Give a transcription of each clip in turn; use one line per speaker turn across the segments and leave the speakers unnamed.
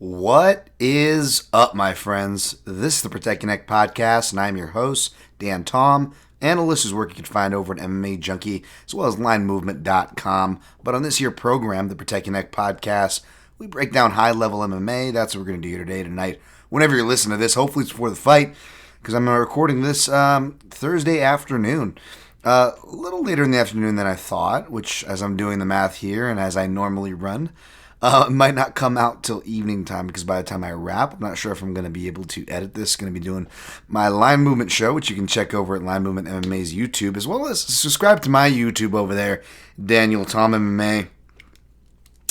What is up, my friends? This is the Protect Connect podcast, and I'm your host, Dan Tom. Analyst is work you can find over at MMA Junkie, as well as linemovement.com. But on this here program, the Protect Connect podcast, we break down high-level MMA. That's what we're going to do here today, tonight. Whenever you're listening to this, hopefully it's before the fight, because I'm recording this Thursday afternoon. A little later in the afternoon than I thought, which, as I'm doing the math here and as I normally run, it might not come out till evening time because by the time I wrap, I'm not sure if I'm going to be able to edit this. Going to be doing my Line Movement show, which you can check over at Line Movement MMA's YouTube, as well as subscribe to my YouTube over there, Daniel Tom MMA.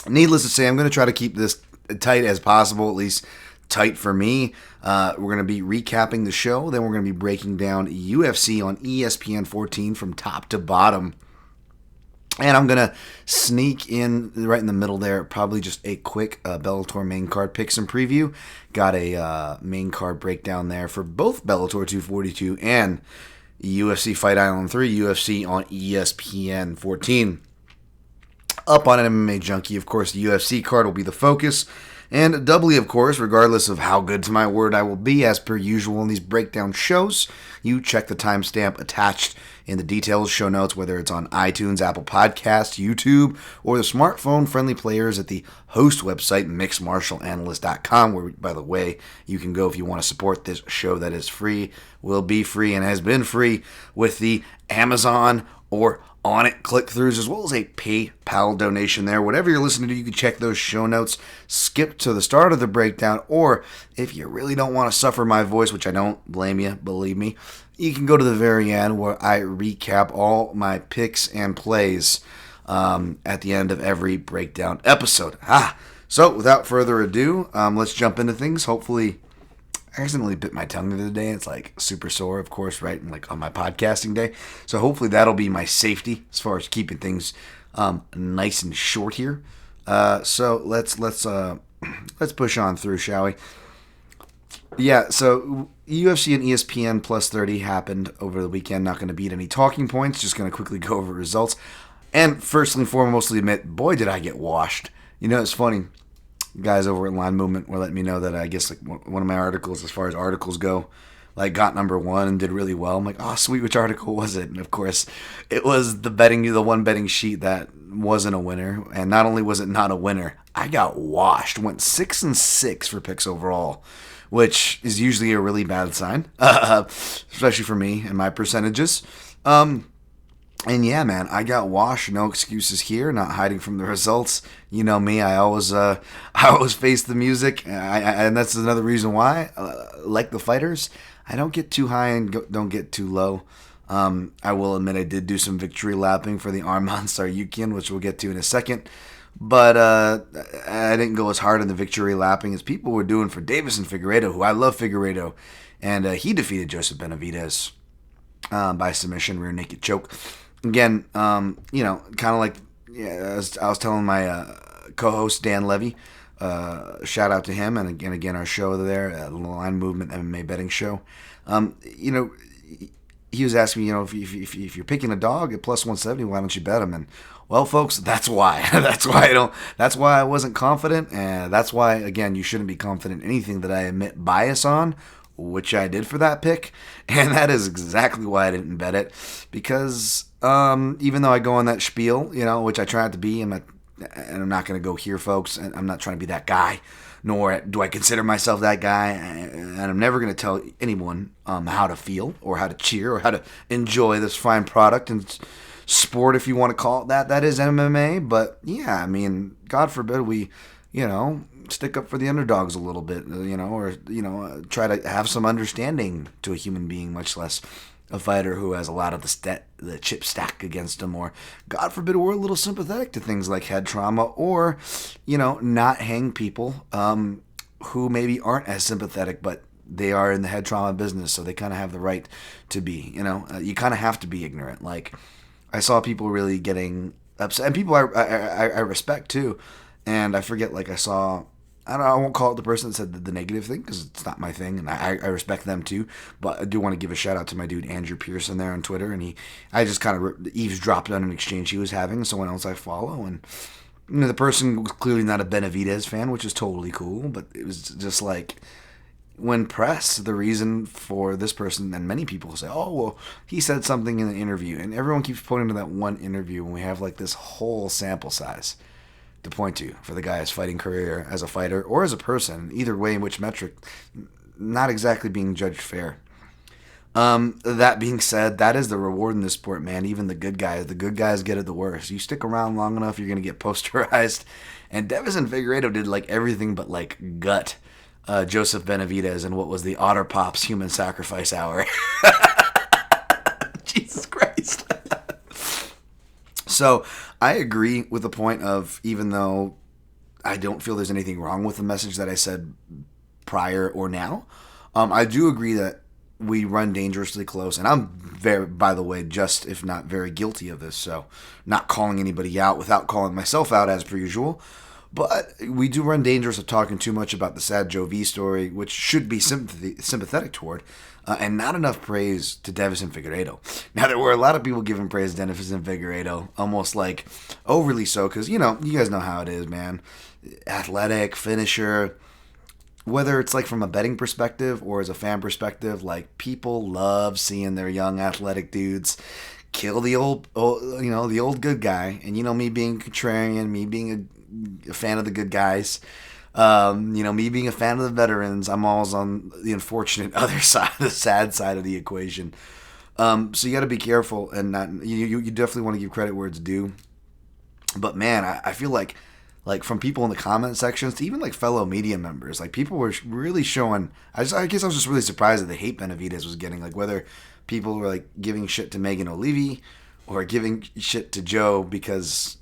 Needless to say, I'm going to try to keep this tight as possible, at least tight for me. We're going to be recapping the show, then we're going to be breaking down UFC on ESPN 14 from top to bottom. And I'm going to sneak in right in the middle there, probably just a quick Bellator main card picks and preview. Got a main card breakdown there for both Bellator 242 and UFC Fight Island 3, UFC on ESPN 14. Up on an MMA Junkie, of course, the UFC card will be the focus. And doubly, of course, regardless of how good to my word I will be, as per usual in these breakdown shows, you check the timestamp attached in the details show notes, whether it's on iTunes, Apple Podcasts, YouTube, or the smartphone-friendly players at the host website, mixedmartialanalyst.com, where, by the way, you can go if you want to support this show that is free, will be free, and has been free with the Amazon or on it click-throughs, as well as a PayPal donation there. Whatever you're listening to, you can check those show notes, skip to the start of the breakdown, or if you really don't want to suffer my voice, which I don't blame you, believe me, you can go to the very end where I recap all my picks and plays at the end of every breakdown episode. So without further ado, let's jump into things. Hopefully, I accidentally bit my tongue the other day. It's like super sore, of course, right? And like on my podcasting day. So hopefully that'll be my safety as far as keeping things nice and short here. So let's push on through, shall we? Yeah. So UFC and ESPN Plus 30 happened over the weekend. Not going to beat any talking points. Just going to quickly go over results. And first and foremostly admit, boy, did I get washed. You know, it's funny. Guys over at Line Movement were letting me know that I guess like one of my articles, as far as articles go, like got number one and did really well. I'm like, oh sweet, which article was it? And of course, it was the one betting sheet that wasn't a winner. And not only was it not a winner, I got washed. Went 6-6 for picks overall, which is usually a really bad sign, especially for me and my percentages. And yeah, man, I got washed. No excuses here. Not hiding from the results. You know me. I always face the music, and that's another reason why, like the fighters, I don't get too high and don't get too low. I will admit I did do some victory lapping for the Arman Saryukian, which we'll get to in a second. But I didn't go as hard in the victory lapping as people were doing for Davison Figueiredo, who I love Figueiredo, and he defeated Joseph Benavidez by submission, rear naked choke. Again, kind of like as I was telling my co-host Dan Levy, shout out to him, and again our show there, Line Movement MMA betting show. He was asking me, if you're picking a dog at plus 170, why don't you bet him? And well, folks, that's why. That's why I wasn't confident, and that's why, again, you shouldn't be confident in anything that I admit bias on, which I did for that pick, and that is exactly why I didn't bet it, because even though I go on that spiel, which I tried to be, and I'm not going to go here, folks, and I'm not trying to be that guy, nor do I consider myself that guy, and I'm never going to tell anyone how to feel, or how to cheer, or how to enjoy this fine product and sport, if you want to call it that. That is MMA, but yeah, I mean, God forbid we, stick up for the underdogs a little bit, or try to have some understanding to a human being, much less a fighter who has a lot of the chip stack against him, or God forbid we're a little sympathetic to things like head trauma, or not hang people who maybe aren't as sympathetic, but they are in the head trauma business, so they kind of have the right to be. You kind of have to be ignorant. Like, I saw people really getting upset, and people I respect too. And I forget, like, I won't call it the person that said the negative thing, because it's not my thing, and I respect them too. But I do want to give a shout out to my dude Andrew Pearson there on Twitter, and I just kind of eavesdropped on an exchange he was having with someone else I follow, and The person was clearly not a Benavidez fan, which is totally cool, but it was just like, when pressed, the reason for this person, and many people say, oh, well, he said something in the interview, and everyone keeps pointing to that one interview when we have like this whole sample size to point to for the guy's fighting career as a fighter or as a person, either way in which metric, not exactly being judged fair. That being said, that is the reward in this sport, man. Even the good guys get it the worst. You stick around long enough, you're going to get posterized. And Davison Figueiredo did like everything but like gut Joseph Benavidez in what was the Otter Pops Human Sacrifice Hour. Jesus Christ. So I agree with the point of, even though I don't feel there's anything wrong with the message that I said prior or now, I do agree that we run dangerously close, and I'm very, by the way, just if not very guilty of this, so not calling anybody out without calling myself out as per usual, but we do run dangerous of talking too much about the sad Joe V story, which should be sympathetic toward, and not enough praise to Davison Figueiredo. Now, there were a lot of people giving praise to Davison Figueiredo, almost like overly so, because, you guys know how it is, man. Athletic, finisher. Whether it's like from a betting perspective or as a fan perspective, like, people love seeing their young athletic dudes kill the old good guy. And me being contrarian, me being a fan of the good guys, me being a fan of the veterans, I'm always on the unfortunate other side, the sad side of the equation. So you got to be careful, and not you definitely want to give credit where it's due. But man, I feel like from people in the comment sections to even like fellow media members, like, people were really showing. I guess I was just really surprised at the hate Benavidez was getting. Like, whether people were like giving shit to Megan O'Leary or giving shit to Joe because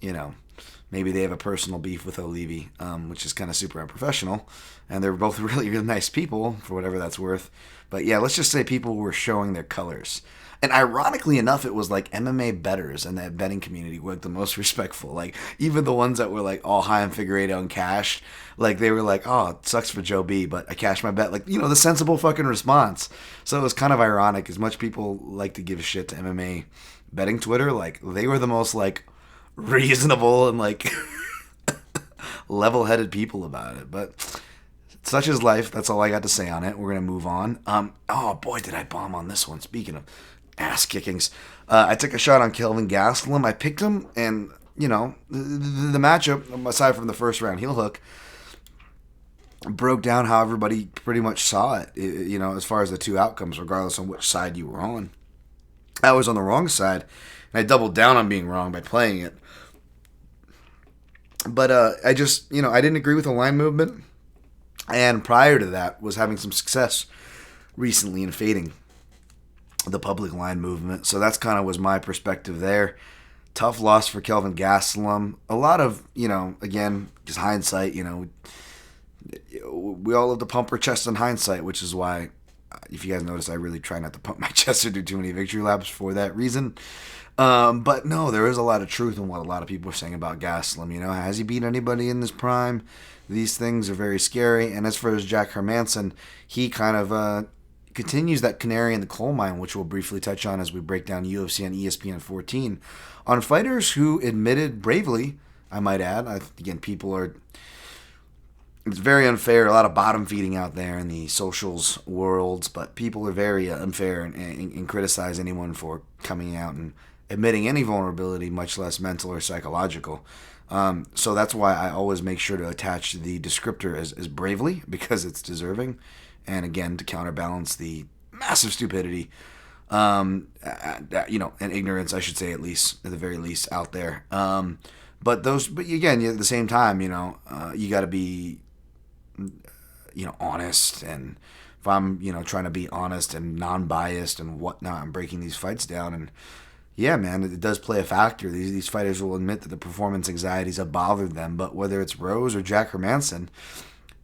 maybe they have a personal beef with O'Leary, which is kind of super unprofessional. And they're both really, really nice people, for whatever that's worth. But yeah, let's just say people were showing their colors. And ironically enough, it was like MMA bettors and that betting community were like the most respectful. Like, even the ones that were like all high on Figueiredo and cashed, like, they were like, oh, it sucks for Joe B, but I cashed my bet. Like, the sensible fucking response. So it was kind of ironic. As much people like to give shit to MMA betting Twitter, like, they were the most like reasonable and like level-headed people about it. But such is life. That's all I got to say on it. We're gonna move on. Oh boy, did I bomb on this one. Speaking of ass kickings, I took a shot on Kelvin Gastelum. I picked him, and the matchup, aside from the first round heel hook, broke down how everybody pretty much saw it. As far as the two outcomes, regardless on which side you were on. I was on the wrong side, and I doubled down on being wrong by playing it. But I just, I didn't agree with the line movement, and prior to that was having some success recently in fading the public line movement. So that's kind of was my perspective there. Tough loss for Kelvin Gastelum. A lot of, again, just hindsight, we all love to pump our chest in hindsight, which is why, if you guys notice, I really try not to pump my chest or do too many victory laps for that reason. But no, there is a lot of truth in what a lot of people are saying about Gastelum. Has he beat anybody in his prime? These things are very scary. And as far as Jack Hermanson, he kind of continues that canary in the coal mine, which we'll briefly touch on as we break down UFC and ESPN 14, on fighters who admitted bravely, I might add. Again, it's very unfair, a lot of bottom feeding out there in the socials worlds, but people are very unfair and criticize anyone for coming out and admitting any vulnerability, much less mental or psychological. So that's why I always make sure to attach the descriptor as bravely, because it's deserving. And again, to counterbalance the massive stupidity, and ignorance, I should say, at the very least, out there. But again, at the same time, you got to be, honest. And if I'm, trying to be honest and non-biased and whatnot, I'm breaking these fights down. And yeah, man, it does play a factor. These fighters will admit that the performance anxieties have bothered them. But whether it's Rose or Jack Hermanson,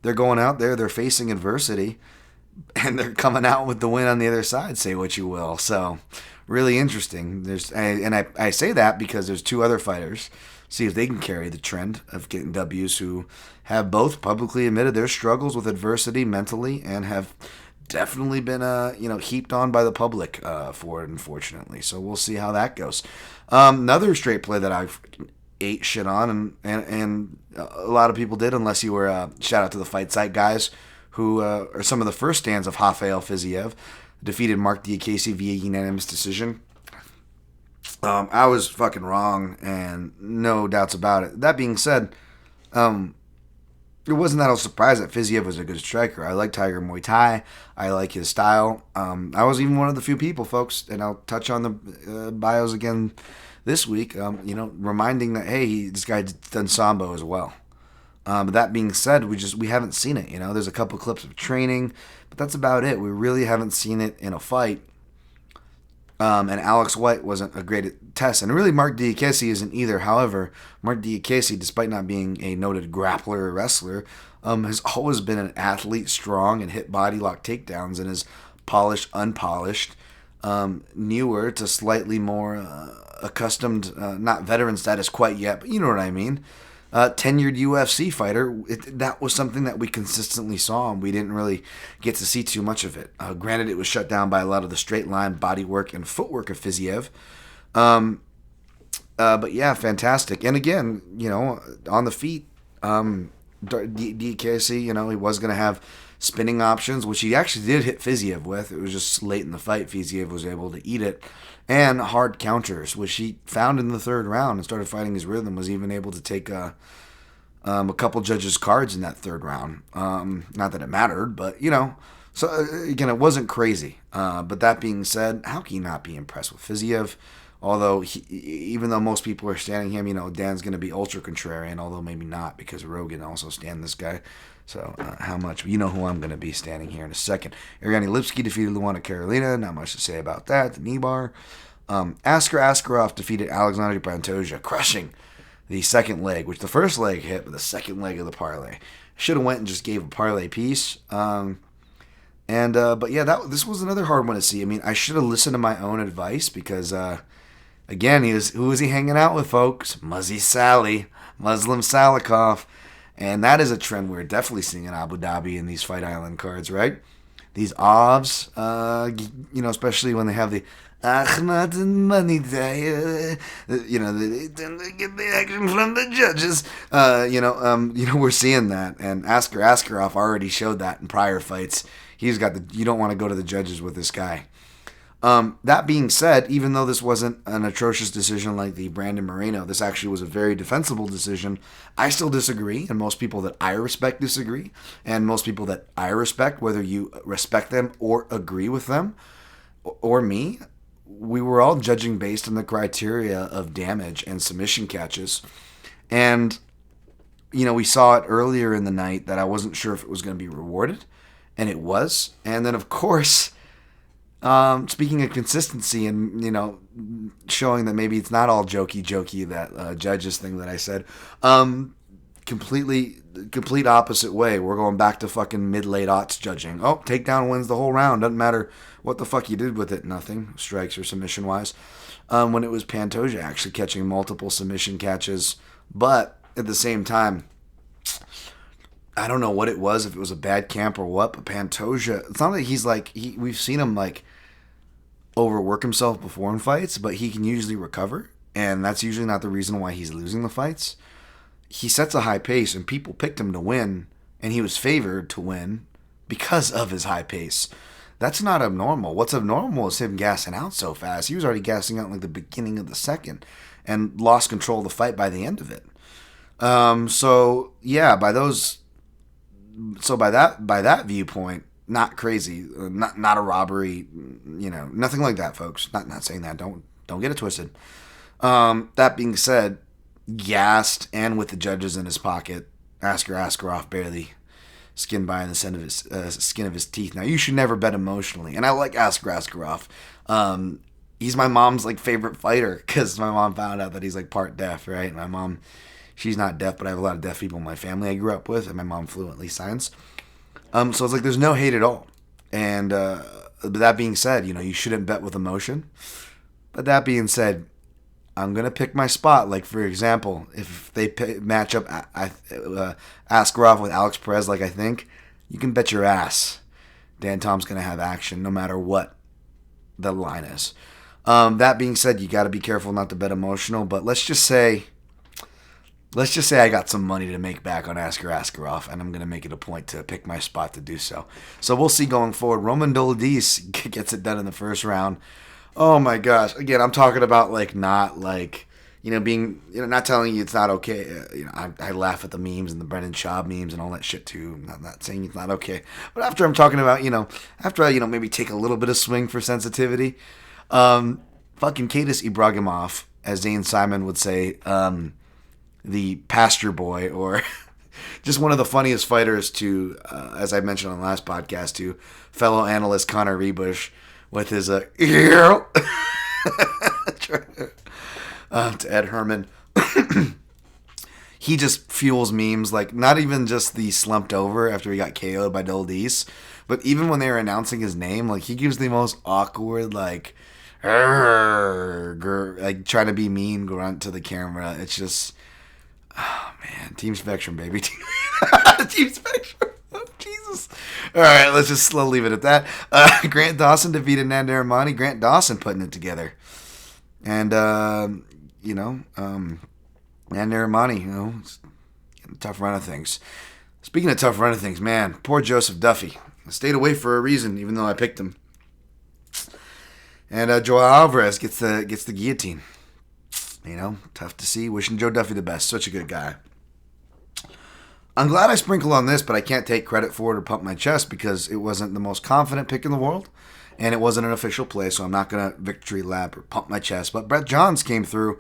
they're going out there, they're facing adversity, and they're coming out with the win on the other side, say what you will. So, really interesting. I say that because there's two other fighters, see if they can carry the trend of getting W's, who have both publicly admitted their struggles with adversity mentally and have definitely been heaped on by the public for it, unfortunately. So we'll see how that goes. Another straight play that I've ate shit on, and a lot of people did, unless you were, shout out to the Fight Site guys, who are some of the first stands of Rafael Fiziev, defeated Mark Diakiese via unanimous decision. I was fucking wrong, and no doubts about it. That being said, it wasn't that I was surprised that Fiziev was a good striker. I like Tiger Muay Thai. I like his style. I was even one of the few people, folks, and I'll touch on the bios again this week, reminding that, hey, this guy's done Sambo as well. But that being said, we haven't seen it. There's a couple clips of training, but that's about it. We really haven't seen it in a fight. And Alex White wasn't a great test. And really, Mark Diakiese isn't either. However, Mark Diakiese, despite not being a noted grappler or wrestler, has always been an athlete, strong, and hit body lock takedowns, and is polished, unpolished, newer to slightly more accustomed, not veteran status quite yet, but you know what I mean. Tenured UFC fighter, that was something that we consistently saw, and we didn't really get to see too much of it. Granted, it was shut down by a lot of the straight line body work and footwork of Fiziev. But yeah, fantastic. And again, on the feet, DKC, he was going to have spinning options, which he actually did hit Fiziev with. It was just late in the fight. Fiziev was able to eat it. And hard counters, which he found in the third round and started finding his rhythm, was even able to take a couple judges' cards in that third round. Not that it mattered, but, So, again, it wasn't crazy. But that being said, how can you not be impressed with Fiziev? Although, even though most people are standing him, Dan's going to be ultra contrarian, although maybe not, because Rogan also stand this guy. So, how much? You know who I'm going to be standing here in a second. Ariane Lipski defeated Luana Carolina. Not much to say about that. The knee bar. Askar Askarov defeated Alexander Pantoja, crushing the second leg, which the first leg hit, but the second leg of the parlay. Should have went and just gave a parlay piece. But yeah, this was another hard one to see. I mean, I should have listened to my own advice because, again, who was he hanging out with, folks? Muzzy Sally, Muslim Salikov. And that is a trend we're definitely seeing in Abu Dhabi in these Fight Island cards, right? These OBS, especially when they have the Ahmad and Money Day, they get the action from the judges. We're seeing that. And Askar Askarov already showed that in prior fights. He's got you don't want to go to the judges with this guy. That being said, even though this wasn't an atrocious decision like the Brandon Moreno, this actually was a very defensible decision. I still disagree, and most people that I respect disagree, and most people that I respect, whether you respect them or agree with them, or me, we were all judging based on the criteria of damage and submission catches. And, we saw it earlier in the night that I wasn't sure if it was going to be rewarded, and it was. And then, of course, speaking of consistency and, showing that maybe it's not all jokey, that judges thing that I said, complete opposite way. We're going back to fucking mid-late aughts judging. Oh, takedown wins the whole round. Doesn't matter what the fuck you did with it. Nothing, strikes or submission-wise. When it was Pantoja actually catching multiple submission catches. But at the same time, I don't know what it was, if it was a bad camp or what, but Pantoja, it's not like he's we've seen him overwork himself before in fights, but he can usually recover, and that's usually not the reason why he's losing the fights. He sets a high pace, and people picked him to win, and he was favored to win because of his high pace. That's not abnormal. What's abnormal is him gassing out so fast. He was already gassing out in the beginning of the second and lost control of the fight by the end of it. By that viewpoint, not crazy, not a robbery, nothing like that, folks. Not saying that. Don't get it twisted. That being said, gassed and with the judges in his pocket, Askar Askarov barely skinned by in the skin of his teeth. Now, you should never bet emotionally, and I like Askar Askarov. He's my mom's favorite fighter because my mom found out that he's part deaf, right? My mom, she's not deaf, but I have a lot of deaf people in my family I grew up with, and my mom fluently signs. So it's there's no hate at all. And but that being said, you shouldn't bet with emotion. But that being said, I'm going to pick my spot. For example, if they match up Askarov with Alex Perez, I think, you can bet your ass Dan Tom's going to have action no matter what the line is. That being said, you got to be careful not to bet emotional. But let's just say let's just say I got some money to make back on Askar Askarov, and I'm going to make it a point to pick my spot to do so. So we'll see going forward. Roman Dolidze gets it done in the first round. Oh my gosh. Again, I'm talking about not being, not telling you it's not okay. I laugh at the memes and the Brendan Schaub memes and all that shit too. I'm not saying it's not okay. But after I'm talking about, after I, maybe take a little bit of swing for sensitivity, fucking Kadis Ibragimov, as Zane Simon would say, the pasture boy, or just one of the funniest fighters to, as I mentioned on the last podcast, to fellow analyst Connor Rebush with his to Ed Herman. He just fuels memes, not even just the slumped over after he got KO'd by Dolidze, but even when they were announcing his name, he gives the most awkward, trying to be mean grunt to the camera. It's just, oh man, Team Spectrum, baby. Team Spectrum. Oh, Jesus. All right, let's just leave it at that. Grant Dawson defeated Nanda Armani. Grant Dawson putting it together. And, Nanda Armani, it's a tough run of things. Speaking of tough run of things, man, poor Joseph Duffy. I stayed away for a reason, even though I picked him. And Joel Alvarez gets the guillotine. Tough to see. Wishing Joe Duffy the best. Such a good guy. I'm glad I sprinkled on this, but I can't take credit for it or pump my chest because it wasn't the most confident pick in the world, and it wasn't an official play, so I'm not going to victory lap or pump my chest. But Brett Johns came through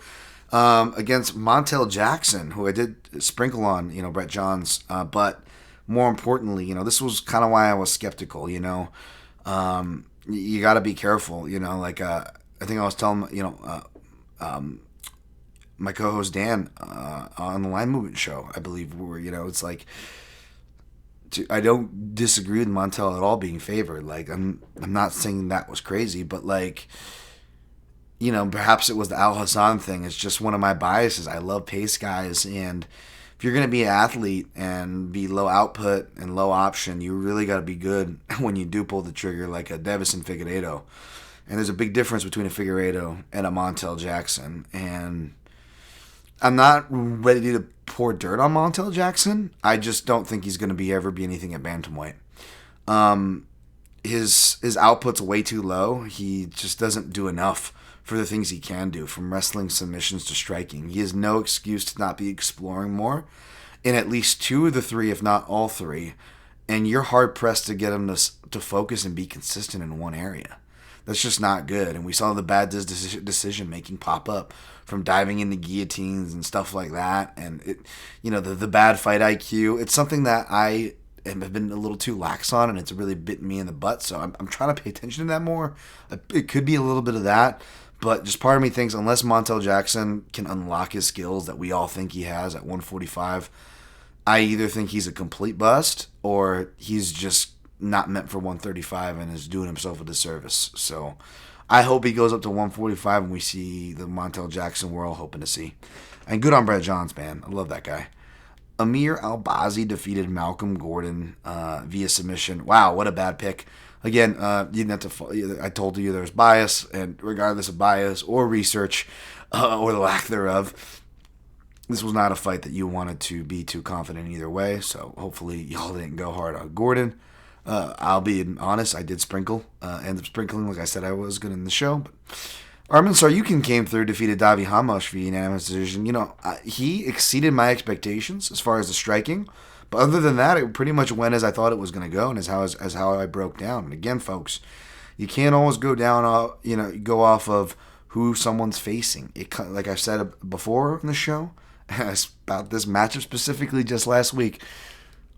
against Montel Jackson, who I did sprinkle on, Brett Johns. But more importantly, this was kind of why I was skeptical, you got to be careful, I think I was telling, my co-host Dan on the Line Movement show, I believe, where it's I don't disagree with Montel at all being favored. I'm not saying that was crazy, but perhaps it was the Al Hassan thing. It's just one of my biases. I love pace guys, and if you're gonna be an athlete and be low output and low option, you really got to be good when you do pull the trigger, like a Davison Figueiredo. And there's a big difference between a Figueiredo and a Montel Jackson, and I'm not ready to pour dirt on Montel Jackson. I just don't think he's going to ever be anything at bantamweight. His output's way too low. He just doesn't do enough for the things he can do, from wrestling submissions to striking. He has no excuse to not be exploring more in at least two of the three, if not all three. And you're hard pressed to get him to focus and be consistent in one area. That's just not good. And we saw the bad decision making pop up from diving into guillotines and stuff like that. And the bad fight IQ. It's something that I have been a little too lax on, and it's really bitten me in the butt. So I'm trying to pay attention to that more. It could be a little bit of that, but just part of me thinks unless Montel Jackson can unlock his skills that we all think he has at 145, I either think he's a complete bust or he's just not meant for 135 and is doing himself a disservice. So I hope he goes up to 145 and we see the Montel Jackson we're all hoping to see. And good on Brett Johns, man. I love that guy. Amir Albazi defeated Malcolm Gordon via submission. Wow, what a bad pick. Again, you didn't have to. I told you there's bias, and regardless of bias or research or the lack thereof, this was not a fight that you wanted to be too confident either way. So hopefully y'all didn't go hard on Gordon. I'll be honest, I did sprinkle. End up sprinkling like I said I was good in the show. But Arman Saryukin came through, defeated Davi Hamosh via unanimous decision. He exceeded my expectations as far as the striking. But other than that, it pretty much went as I thought it was going to go, and as how I broke down. And again, folks, you can't always go down, go off of who someone's facing. Like I said before in the show, about this matchup specifically just last week,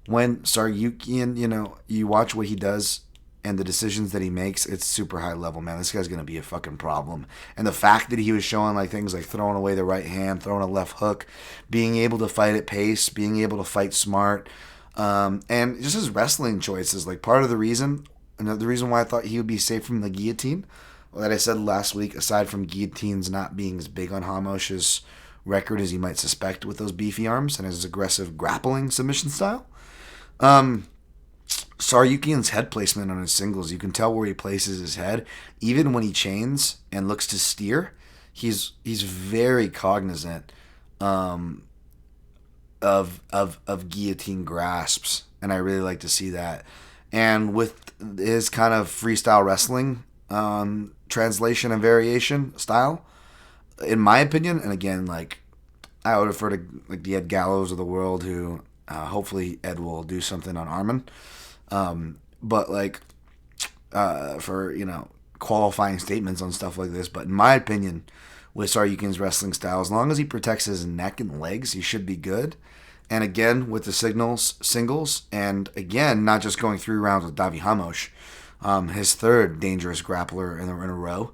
when Saryukin, you watch what he does and the decisions that he makes, it's super high level, man. This guy's going to be a fucking problem. And the fact that he was showing things like throwing away the right hand, throwing a left hook, being able to fight at pace, being able to fight smart, and just his wrestling choices, another reason why I thought he would be safe from the guillotine, that I said last week, aside from guillotines not being as big on Hamosh's record as you might suspect with those beefy arms and his aggressive grappling submission style. Saryukin's head placement on his singles, you can tell where he places his head. Even when he chains and looks to steer, he's very cognizant of guillotine grasps, and I really like to see that. And with his kind of freestyle wrestling translation and variation style, in my opinion, and again, like I would refer to like the Ed Gallows of the world, who hopefully Ed will do something on Armin. But like for qualifying statements on stuff like this, but in my opinion, with Saryukin's wrestling style, as long as he protects his neck and legs, he should be good. And again, with the singles, and again, not just going 3 rounds with Davi Hamosh, his third dangerous grappler in a row,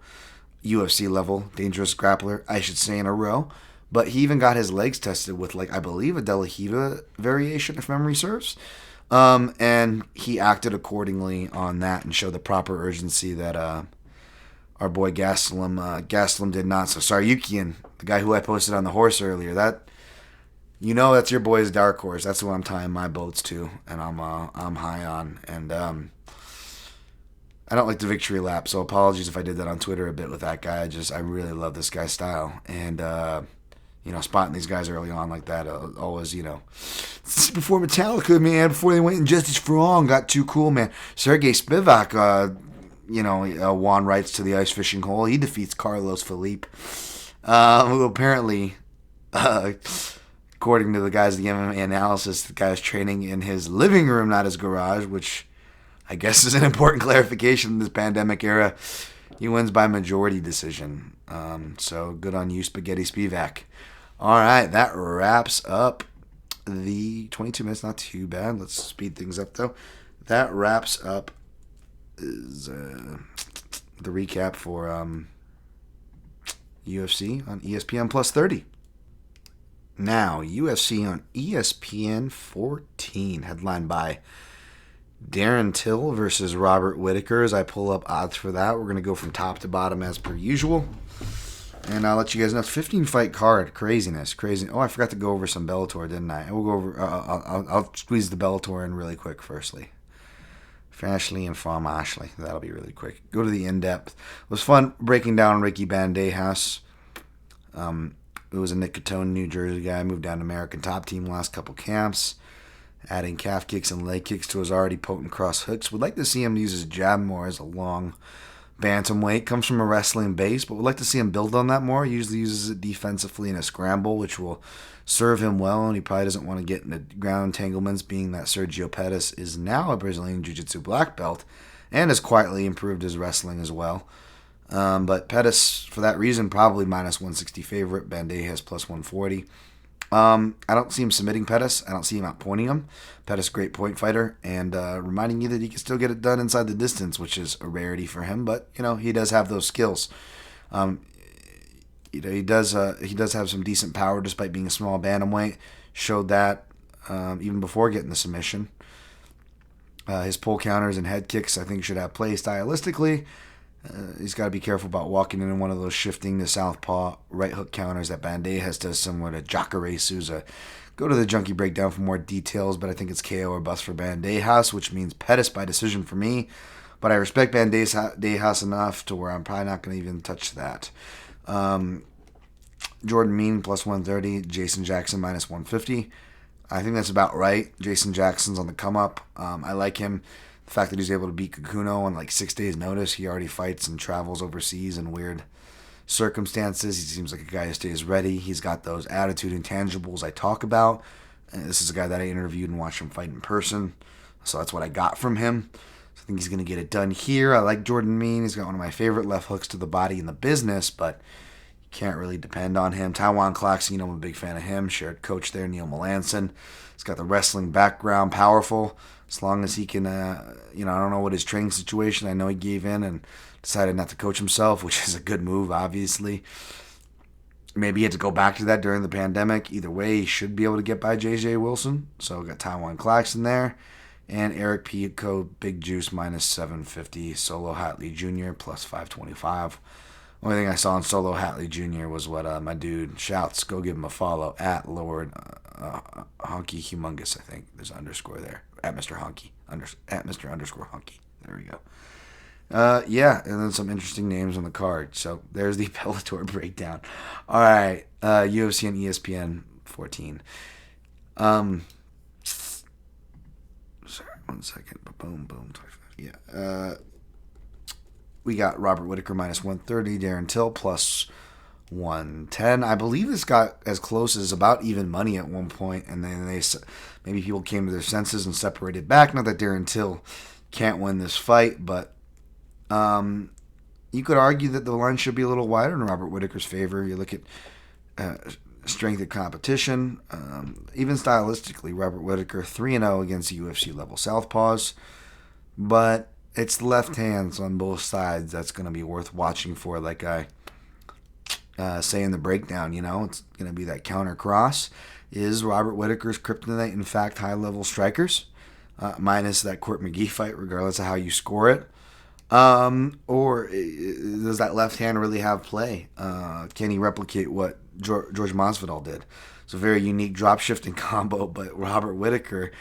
UFC level dangerous grappler, I should say, in a row. But he even got his legs tested with, like, I believe a De La Riva variation, if memory serves. And he acted accordingly on that and showed the proper urgency that our boy Gastelum did not. So Saryukian, the guy who I posted on the horse earlier, that's your boy's dark horse. That's who I'm tying my boats to, and I'm high on. And I don't like the victory lap, so apologies if I did that on Twitter a bit with that guy. I really love this guy's style, and spotting these guys early on like that, always, this is before Metallica, man, before they went in Justice for All and got too cool, man. Sergey Spivak, won rights to the ice fishing hole. He defeats Carlos Felipe, who apparently, according to the guys at the MMA Analysis, the guy's training in his living room, not his garage, which I guess is an important clarification in this pandemic era. He wins by majority decision. So good on you, Spaghetti Spivak. All right, that wraps up the 22 minutes. Not too bad. Let's speed things up, though. That wraps up is the recap for UFC on ESPN Plus 30. Now, UFC on ESPN 14, headlined by Darren Till versus Robert Whittaker. As I pull up odds for that, we're going to go from top to bottom as per usual. And I'll let you guys know, 15-fight card. Craziness. Crazy. Oh, I forgot to go over some Bellator, didn't I? We'll go over. I'll squeeze the Bellator in really quick firstly. Ashley and Farm Ashley. That'll be really quick. Go to the in-depth. It was fun breaking down Ricky Bandejas. It was a Nicotone, New Jersey guy. Moved down to American Top Team last couple camps. Adding calf kicks and leg kicks to his already potent cross hooks. Would like to see him use his jab more as a long bantamweight. Comes from a wrestling base, but would like to see him build on that more. He usually uses it defensively in a scramble, which will serve him well, and he probably doesn't want to get into ground entanglements, being that Sergio Pettis is now a Brazilian Jiu-Jitsu black belt and has quietly improved his wrestling as well. But Pettis, for that reason, probably minus 160 favorite. Bandejas plus 140. I don't see him submitting Pettis. I don't see him outpointing him. Pettis, great point fighter, and reminding you that he can still get it done inside the distance, which is a rarity for him. But he does have those skills. He does have some decent power despite being a small bantamweight. Showed that even before getting the submission. His pull counters and head kicks, I think, should have play stylistically. He's got to be careful about walking in one of those shifting to southpaw right hook counters that Bandejas does, similar to Jacare Souza. Go to the Junkie Breakdown for more details, but I think it's KO or bust for Bandejas, which means Pettis by decision for me. But I respect Bandejas enough to where I'm probably not going to even touch that. Jordan Mean plus 130, Jason Jackson minus 150. I think that's about right. Jason Jackson's on the come up. I like him. The fact that he's able to beat Kakuno on like 6 days' notice. He already fights and travels overseas in weird circumstances. He seems like a guy who stays ready. He's got those attitude intangibles I talk about. And this is a guy that I interviewed and watched him fight in person. So that's what I got from him. So I think he's going to get it done here. I like Jordan Mean. He's got one of my favorite left hooks to the body in the business, but you can't really depend on him. Taiwan Claxon, I'm a big fan of him. Shared coach there, Neil Melanson. He's got the wrestling background, powerful. As long as he can, I don't know what his training situation. I know he gave in and decided not to coach himself, which is a good move, obviously. Maybe he had to go back to that during the pandemic. Either way, he should be able to get by J.J. Wilson. So we got Taiwan Claxon there. And Eric Pico, Big Juice, minus 750. Solo Hatley Jr., plus 525. Only thing I saw in Solo Hatley Jr. was what my dude shouts. Go give him a follow at Lord Honky Humongous, I think. There's an underscore there. At Mr. Honky. At Mr. underscore Honky. There we go. And then some interesting names on the card. So there's the Bellator breakdown. All right, UFC and ESPN 14. Sorry, 1 second. Boom, boom. 25. Yeah. We got Robert Whittaker minus 130, Darren Till plus 110. I believe this got as close as about even money at one point, and then maybe people came to their senses and separated back. Not that Darren Till can't win this fight, but you could argue that the line should be a little wider in Robert Whittaker's favor. You look at strength of competition, even stylistically, Robert Whittaker 3-0 against UFC level southpaws, but it's left hands on both sides that's going to be worth watching for. Like I say in the breakdown, it's going to be that counter cross. Is Robert Whittaker's kryptonite, in fact, high-level strikers, minus that Court McGee fight, regardless of how you score it? Or does that left hand really have play? Can he replicate what George Masvidal did? It's a very unique drop-shifting combo, but Robert Whittaker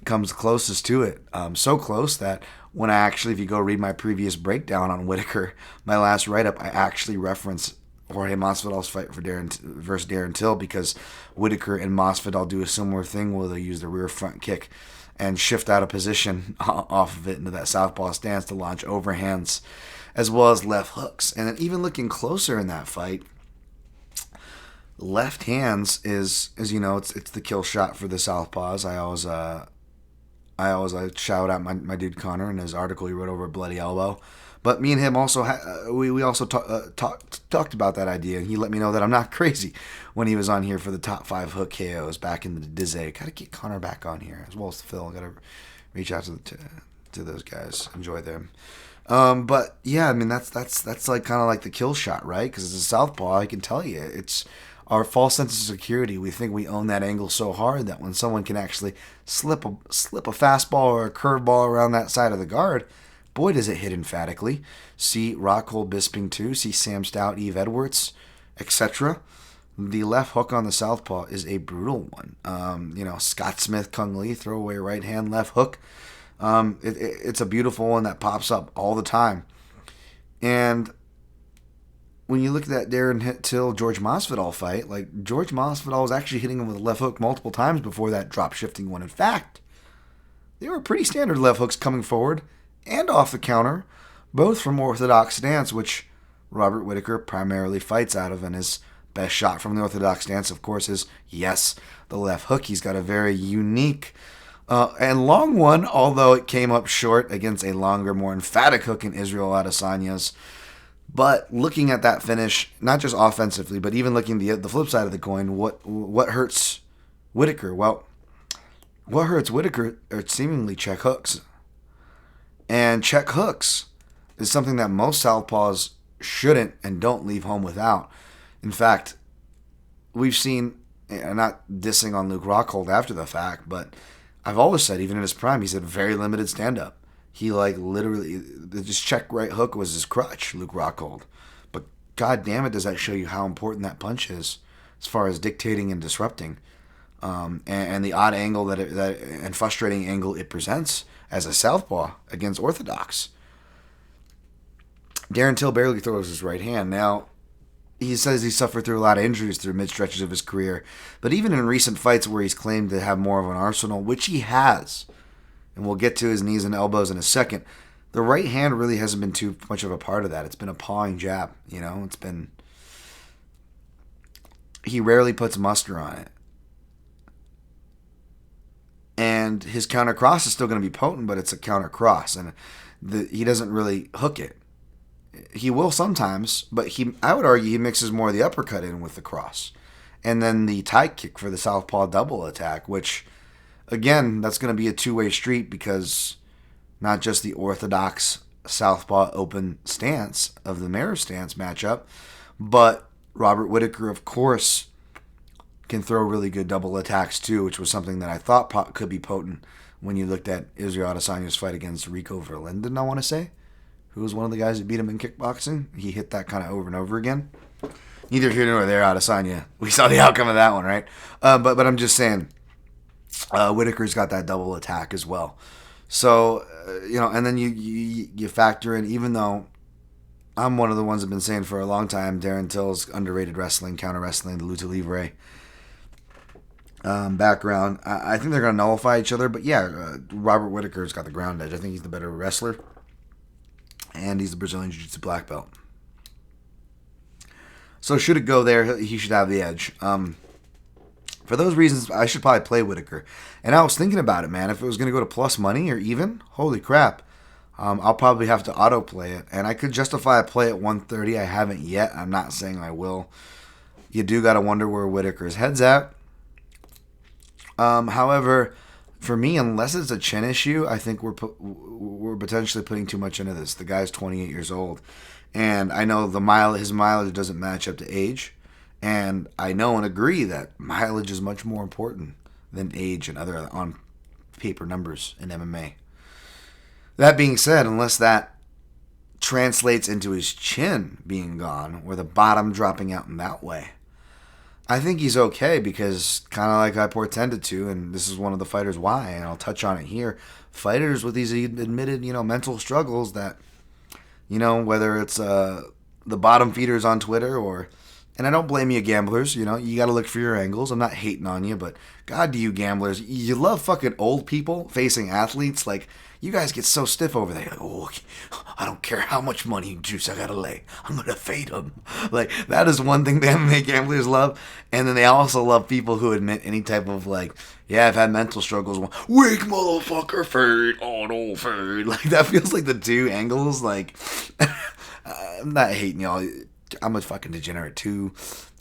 comes closest to it. So close that when if you go read my previous breakdown on Whittaker, my last write-up, I actually reference Jorge Masvidal's fight versus Darren Till, because Whittaker and Masvidal do a similar thing where they use the rear front kick and shift out of position off of it into that southpaw stance to launch overhands as well as left hooks. And then even looking closer in that fight, left hands is it's the kill shot for the southpaws. I always shout out my dude Connor in his article he wrote over Bloody Elbow. But me and him also we also talked about that idea, and he let me know that I'm not crazy when he was on here for the top 5 hook KOs back in the Dizzy. Gotta get Connor back on here, as well as Phil. Gotta reach out to those guys. Enjoy them. But yeah, I mean that's like kind of like the kill shot, right? Because as a southpaw, I can tell you, it's our false sense of security. We think we own that angle so hard that when someone can actually slip a fastball or a curveball around that side of the guard, boy, does it hit emphatically. See Rockhold Bisping too. See Sam Stout, Eve Edwards, etc. The left hook on the southpaw is a brutal one. Scott Smith, Kung Lee, throwaway right hand, left hook. It's a beautiful one that pops up all the time. And when you look at that Darren Till George Masvidal fight, like George Masvidal was actually hitting him with a left hook multiple times before that drop shifting one. In fact, they were pretty standard left hooks coming forward and off the counter, both from orthodox stance, which Robert Whittaker primarily fights out of, and his best shot from the orthodox stance, of course, is, yes, the left hook. He's got a very unique and long one, although it came up short against a longer, more emphatic hook in Israel Adesanya's. But looking at that finish, not just offensively, but even looking the flip side of the coin, what hurts Whittaker? Well, what hurts Whittaker are seemingly check hooks. And check hooks is something that most southpaws shouldn't and don't leave home without. In fact, we've seen, and not dissing on Luke Rockhold after the fact, but I've always said, even in his prime, he's had very limited stand-up. He literally, just check right hook was his crutch, Luke Rockhold. But god damn it, does that show you how important that punch is as far as dictating and disrupting. And the odd angle and frustrating angle it presents as a southpaw against orthodox. Darren Till barely throws his right hand. Now, he says he suffered through a lot of injuries through mid-stretches of his career, but even in recent fights where he's claimed to have more of an arsenal, which he has, and we'll get to his knees and elbows in a second, the right hand really hasn't been too much of a part of that. It's been a pawing jab, he rarely puts muster on it. And his counter cross is still going to be potent, but it's a counter cross, and he doesn't really hook it. He will sometimes, but I would argue he mixes more of the uppercut in with the cross. And then the tie kick for the southpaw double attack, which, again, that's going to be a two-way street, because not just the orthodox southpaw open stance of the mirror stance matchup, but Robert Whittaker, of course, can throw really good double attacks too, which was something that I thought could be potent when you looked at Israel Adesanya's fight against Rico Verlinden, I want to say, who was one of the guys that beat him in kickboxing. He hit that kind of over and over again. Neither here nor there, Adesanya. We saw the outcome of that one, right? But I'm just saying, Whittaker's got that double attack as well. So, and then you factor in, even though I'm one of the ones that have been saying for a long time, Darren Till's underrated wrestling, counter wrestling, the lucha libre. background. I think they're going to nullify each other, but yeah, Robert Whittaker's got the ground edge. I think he's the better wrestler, and he's the Brazilian Jiu-Jitsu black belt. So should it go there, he should have the edge. For those reasons, I should probably play Whittaker. And I was thinking about it, man. If it was going to go to plus money or even, holy crap, I'll probably have to autoplay it. And I could justify a play at 130. I haven't yet. I'm not saying I will. You do got to wonder where Whittaker's head's at. However, for me, unless it's a chin issue, I think we're potentially putting too much into this. The guy's 28 years old. And I know his mileage doesn't match up to age. And I know and agree that mileage is much more important than age and other on-paper numbers in MMA. That being said, unless that translates into his chin being gone or the bottom dropping out in that way, I think he's okay because kind of like I portended to, and this is one of the fighters why, and I'll touch on it here, fighters with these admitted, mental struggles that, whether it's the bottom feeders on Twitter or... And I don't blame you gamblers, you got to look for your angles. I'm not hating on you, but God, do you gamblers, you love fucking old people facing athletes. Like, you guys get so stiff over there. Like, oh, I don't care how much money juice I got to lay. I'm going to fade them. Like, that is one thing the MMA gamblers love. And then they also love people who admit any type of, yeah, I've had mental struggles. Weak motherfucker, fade. Oh, no, fade. Like, that feels like the two angles. Like, I'm not hating y'all. I'm a fucking degenerate too.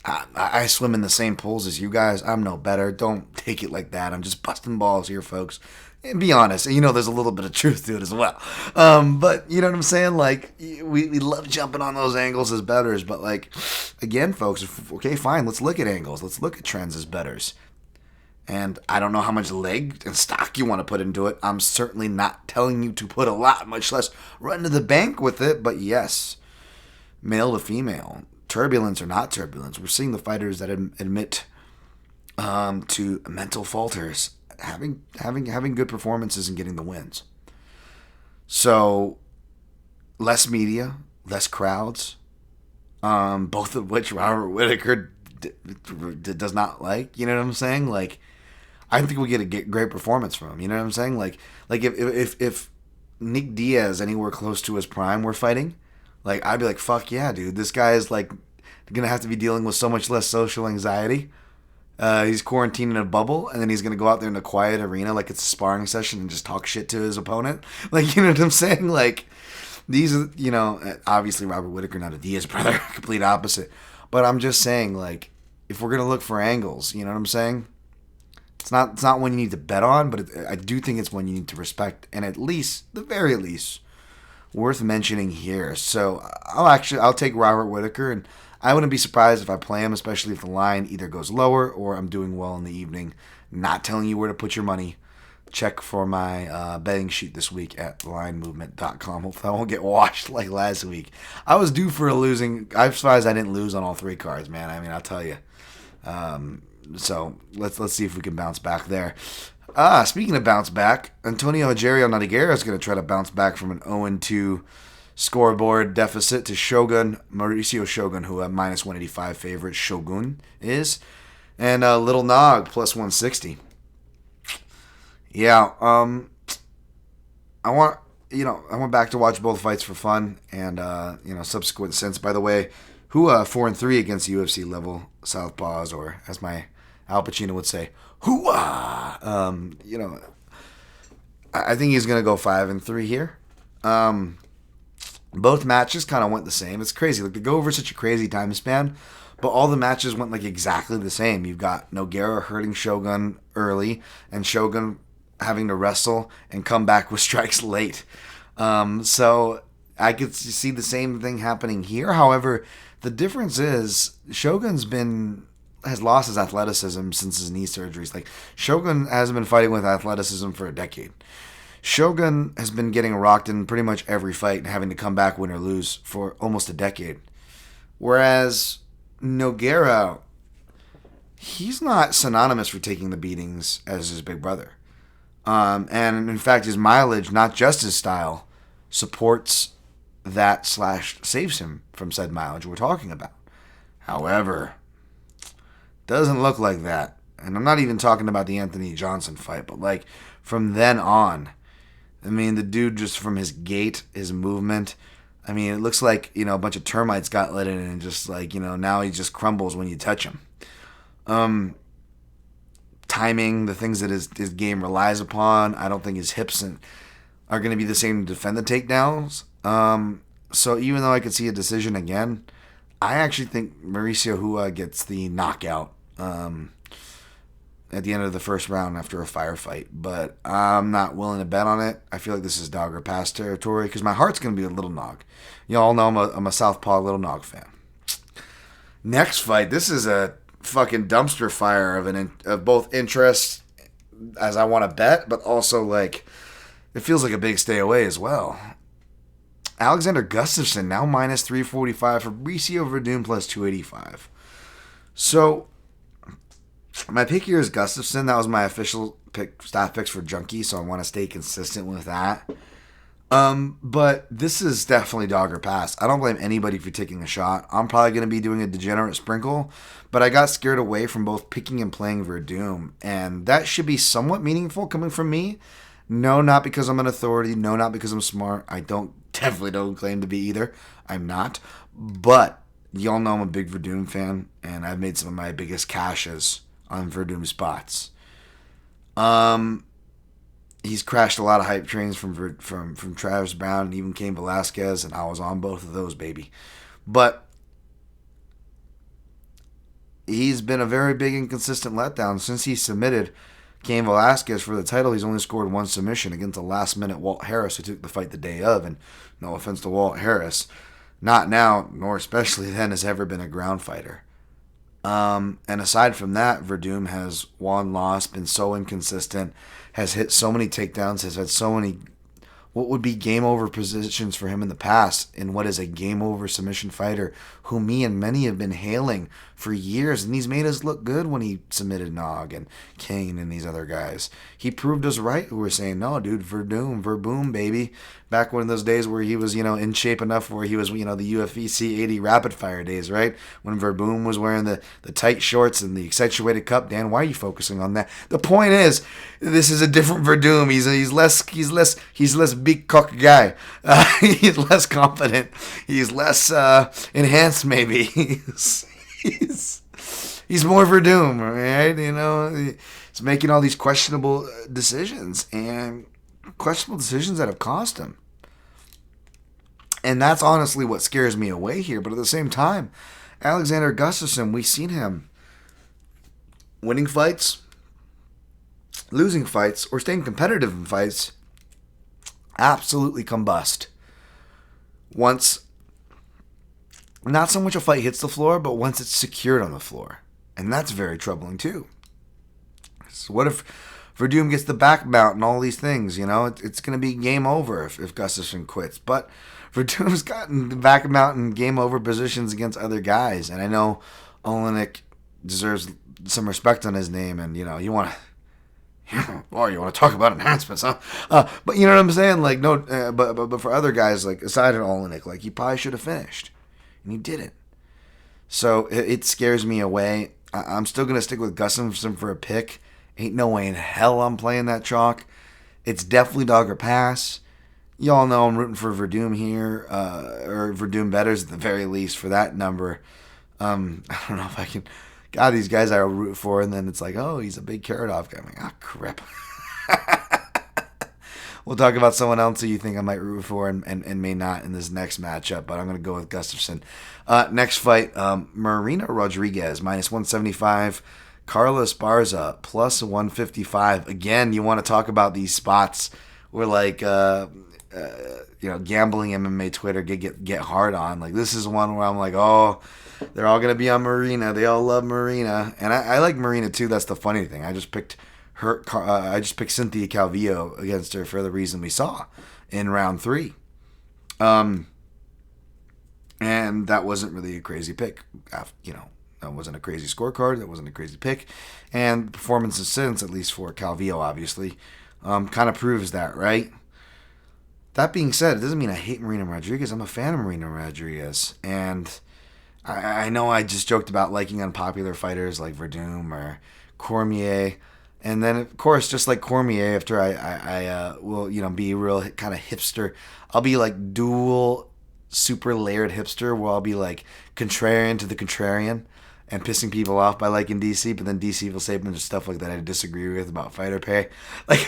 I swim in the same pools as you guys. I'm no better. Don't take it like that. I'm just busting balls here, folks. And be honest. There's a little bit of truth to it as well. But you know what I'm saying? Like, we love jumping on those angles as bettors. But again, folks, okay, fine. Let's look at angles. Let's look at trends as bettors. And I don't know how much leg and stock you want to put into it. I'm certainly not telling you to put a lot, much less run to the bank with it. But yes, male to female, turbulence or not turbulence, we're seeing the fighters that admit to mental falters having good performances and getting the wins. So less media, less crowds, both of which Robert Whittaker does not like. You know what I'm saying? Like, I think we get a great performance from him. You know what I'm saying? Like if Nick Diaz anywhere close to his prime were fighting, I'd be like, fuck yeah, dude. This guy is, going to have to be dealing with so much less social anxiety. He's quarantined in a bubble, and then he's going to go out there in a quiet arena like it's a sparring session and just talk shit to his opponent. You know what I'm saying? These are, obviously Robert Whittaker, not a Diaz brother, complete opposite. But I'm just saying, if we're going to look for angles, you know what I'm saying? It's not one you need to bet on, but I do think it's one you need to respect, and at least, the very least, worth mentioning here. So I'll take Robert Whittaker, and I wouldn't be surprised if I play him, especially if the line either goes lower or I'm doing well in the evening. Not telling you where to put your money. Check for my betting sheet this week at linemovement.com. Hopefully I won't get washed like last week. I was due for a losing. I'm surprised I didn't lose on all three cards, man. I mean, I'll tell you. So let's see if we can bounce back there. Speaking of bounce back, Antonio Rogerio Nogueira is going to try to bounce back from an 0-2 scoreboard deficit to Mauricio Shogun, who a minus 185 favorite Shogun is, and Little Nog plus 160. Yeah, I went back to watch both fights for fun, and subsequent since. By the way, who 4-3 against UFC level southpaws, or as my Al Pacino would say, hoo-ah! I think he's going to go 5-3 here. Both matches kind of went the same. It's crazy. They go over such a crazy time span, but all the matches went exactly the same. You've got Nogueira hurting Shogun early, and Shogun having to wrestle and come back with strikes late. So I could see the same thing happening here. However, the difference is Shogun's has lost his athleticism since his knee surgeries. Shogun hasn't been fighting with athleticism for a decade. Shogun has been getting rocked in pretty much every fight and having to come back, win or lose, for almost a decade. Whereas Nogueira, he's not synonymous for taking the beatings as his big brother. And in fact, his mileage, not just his style, supports that / saves him from said mileage we're talking about. However, doesn't look like that. and I'm not even talking about the Anthony Johnson fight, but like from then on, I mean, the dude just from his gait, his movement, I mean, it looks like, a bunch of termites got let in and just like, now he just crumbles when you touch him. Timing, the things that his game relies upon, I don't think his hips are going to be the same to defend the takedowns. So even though I could see a decision again, I actually think Mauricio Hua gets the knockout at the end of the first round after a firefight. But I'm not willing to bet on it. I feel like this is dog or pass territory because my heart's going to be a Little Nog. Y'all know I'm a Southpaw Little Nog fan. Next fight, this is a fucking dumpster fire of both interest as I want to bet, but also like it feels like a big stay away as well. Alexander Gustafsson now minus 345, Fabricio Verdum plus 285. So my pick here is Gustafsson. That was my official stat picks for Junkie, so I want to stay consistent with that. But this is definitely dog or pass. I don't blame anybody for taking a shot. I'm probably going to be doing a degenerate sprinkle, but I got scared away from both picking and playing Verdum, and that should be somewhat meaningful coming from me. No, not because I'm an authority. No, not because I'm smart. I definitely don't claim to be either. I'm not. But y'all know I'm a big Verdum fan, and I've made some of my biggest cashes on Verdum spots. He's crashed a lot of hype trains from Travis Brown and even Cain Velasquez, and I was on both of those, baby. But he's been a very big inconsistent letdown. Since he submitted Cain Velasquez for the title, he's only scored one submission against a last-minute Walt Harris, who took the fight the day of. And no offense to Walt Harris, not now, nor especially then, has ever been a ground fighter. And aside from that, Verdum has won, lost, been so inconsistent, has hit so many takedowns, has had so many what would be game over positions for him in the past in what is a game over submission fighter who me and many have been hailing for years, and he's made us look good when he submitted Nog and Kane and these other guys. He proved us right who were saying, no, dude, Verboom, baby. Back when those days where he was, in shape enough where he was, the UFC 80 rapid fire days, right? When Verboom was wearing the tight shorts and the accentuated cup. Dan, why are you focusing on that? The point is, this is a different Verdum. He's less big cock guy. He's less confident. He's less enhanced, maybe. He's more Verdum, right? He's making all these questionable decisions and questionable decisions that have cost him. And that's honestly what scares me away here. But at the same time, Alexander Gustafsson, we've seen him winning fights, losing fights, or staying competitive in fights, absolutely combust. Once, not so much a fight hits the floor, but once it's secured on the floor. And that's very troubling too. So what if Verdum gets the back mount and all these things? It's going to be game over if Gustafsson quits. But Verdum's gotten the back mount and game over positions against other guys. And I know Olenek deserves some respect on his name, and you want to talk about enhancements, huh? But you know what I'm saying? Like no, but for other guys, like aside from Olenek, like he probably should have finished, and he didn't. So it scares me away. I'm still gonna stick with Gustafsson for a pick. Ain't no way in hell I'm playing that chalk. It's definitely dog or pass. Y'all know I'm rooting for Verdum here, or Verdum bettors at the very least for that number. I don't know if I can. God, these guys I root for, and then it's like, oh, he's a big Karadov guy. I'm like, crap. We'll talk about someone else who you think I might root for and may not in this next matchup, but I'm going to go with Gustafsson. Next fight, Marina Rodriguez, minus 175. Carla Esparza, plus 155. Again, you want to talk about these spots where, like, gambling MMA Twitter get hard on. Like, this is one where I'm like, oh, they're all going to be on Marina. They all love Marina. And I like Marina, too. That's the funny thing. I just picked Cynthia Calvillo against her for the reason we saw in round 3. And that wasn't really a crazy pick. That wasn't a crazy scorecard. That wasn't a crazy pick. And performances since, at least for Calvillo, obviously, kind of proves that, right? That being said, it doesn't mean I hate Marina Rodriguez. I'm a fan of Marina Rodriguez. And I know I just joked about liking unpopular fighters like Verdum or Cormier. And then, of course, just like Cormier, after I will, be a real kind of hipster, I'll be like dual super layered hipster where I'll be like contrarian to the contrarian and pissing people off by liking DC, but then DC will say a bunch of stuff like that I disagree with about fighter pay. Like,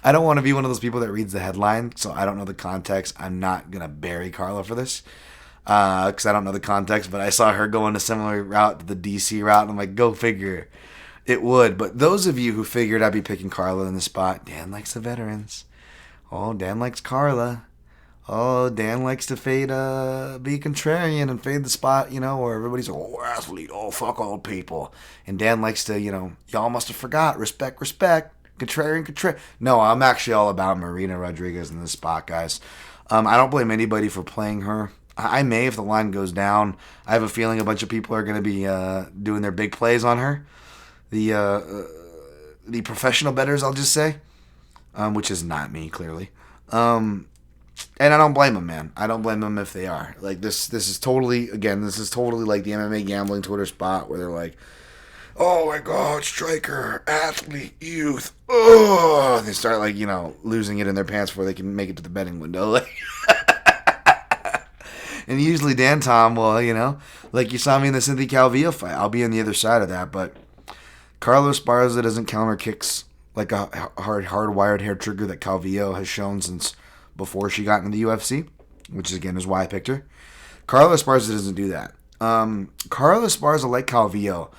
I don't want to be one of those people that reads the headline, so I don't know the context. I'm not going to bury Carla for this because I don't know the context, but I saw her going a similar route to the DC route, and I'm like, go figure. It would, but those of you who figured I'd be picking Carla in the spot, Dan likes the veterans. Oh, Dan likes Carla. Oh, Dan likes to be contrarian and fade the spot, where everybody's, oh, athlete, oh, fuck old people. And Dan likes to, y'all must have forgot, respect, contrarian. No, I'm actually all about Marina Rodriguez in this spot, guys. I don't blame anybody for playing her. I may if the line goes down. I have a feeling a bunch of people are going to be doing their big plays on her. The professional bettors, I'll just say, which is not me, clearly. And I don't blame them, man. I don't blame them if they are. Like, this is totally like the MMA gambling Twitter spot where they're like, oh my God, striker, athlete, youth. Oh, they start like, losing it in their pants before they can make it to the betting window. And usually Dan Tom will, like you saw me in the Cynthia Calvillo fight. I'll be on the other side of that, but Carlos Esparza doesn't counter kicks like a hardwired hair trigger that Calvillo has shown since before she got into the UFC, which again is why I picked her. Carlos Esparza doesn't do that. Carlos Esparza, like Calvillo,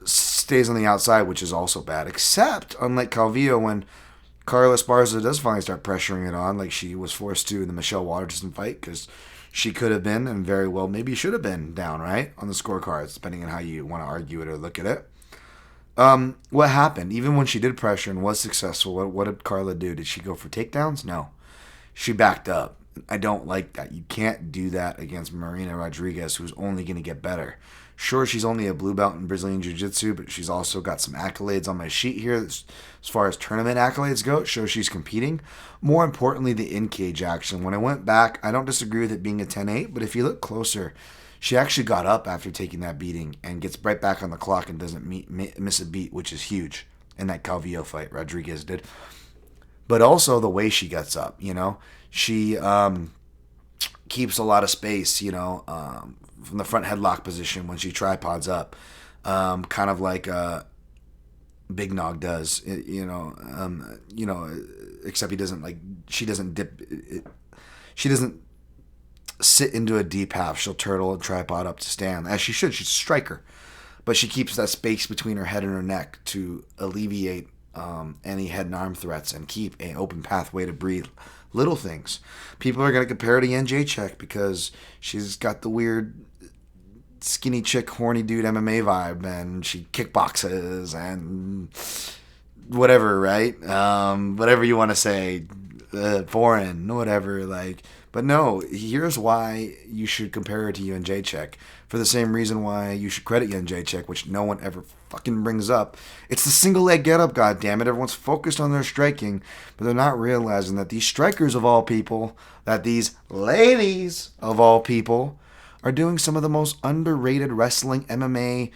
stays on the outside, which is also bad, except unlike Calvillo, when Carlos Esparza does finally start pressuring it on, like she was forced to in the Michelle Waterson fight, because she could have been, and very well maybe should have been, down, right, on the scorecards, depending on how you want to argue it or look at it. What happened? Even when she did pressure and was successful, what did Carla do? Did she go for takedowns? No. She backed up. I don't like that. You can't do that against Marina Rodriguez, who's only going to get better. Sure, she's only a blue belt in Brazilian Jiu-Jitsu, but she's also got some accolades on my sheet here. As far as tournament accolades go, it shows she's competing. More importantly, the in-cage action. When I went back, I don't disagree with it being a 10-8, but if you look closer, she actually got up after taking that beating and gets right back on the clock and doesn't miss a beat, which is huge in that Calvillo fight. Rodriguez did. But also the way she gets up, She keeps a lot of space, from the front headlock position when she tripods up, kind of like Big Nog does, except he doesn't she doesn't dip, she doesn't sit into a deep half. She'll turtle and tripod up to stand, as she should. She's a striker, but she keeps that space between her head and her neck to alleviate any head and arm threats and keep an open pathway to breathe. Little things. People are going to compare her to Yen Jacek because she's got the weird skinny chick, horny dude MMA vibe, and she kickboxes and whatever, right? Whatever you want to say, foreign, whatever, like. But no, here's why you should compare her to Yen Jacek. For the same reason why you should credit Yen Jacek, which no one ever fucking brings up. It's the single leg get up, goddammit. Everyone's focused on their striking, but they're not realizing that these strikers of all people, that these ladies of all people, are doing some of the most underrated wrestling, MMA,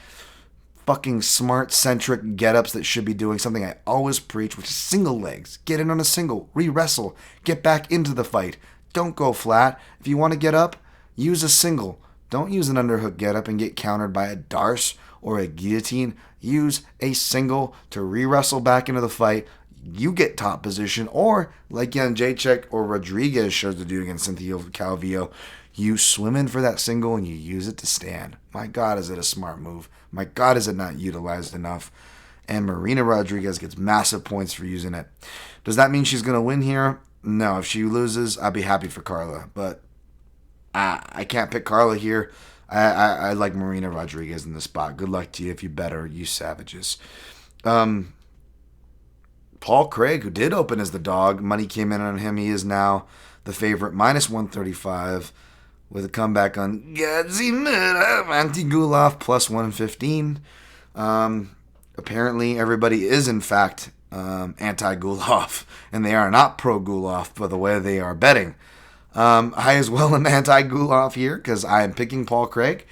fucking smart-centric get-ups that should be doing something I always preach, which is single legs. Get in on a single, re-wrestle, get back into the fight. Don't go flat. If you want to get up, use a single. Don't use an underhook get up and get countered by a Darce or a guillotine. Use a single to re-wrestle back into the fight. You get top position, or like Yen Jacek or Rodriguez shows to do against Cynthia Calvillo, you swim in for that single and you use it to stand. My God, is it a smart move? My God, is it not utilized enough? And Marina Rodriguez gets massive points for using it. Does that mean she's going to win here? No, if she loses, I'd be happy for Carla. But I can't pick Carla here. I like Marina Rodriguez in the spot. Good luck to you if you bet her, you savages. Paul Craig, who did open as the dog, money came in on him. He is now the favorite, minus 135, with a comeback on Gadzhimurad Antigulov, plus 115. Apparently, everybody is, in fact, anti-Gulov, and they are not pro-Gulov by the way they are betting. I as well am anti-Gulov here because I am picking Paul Craig,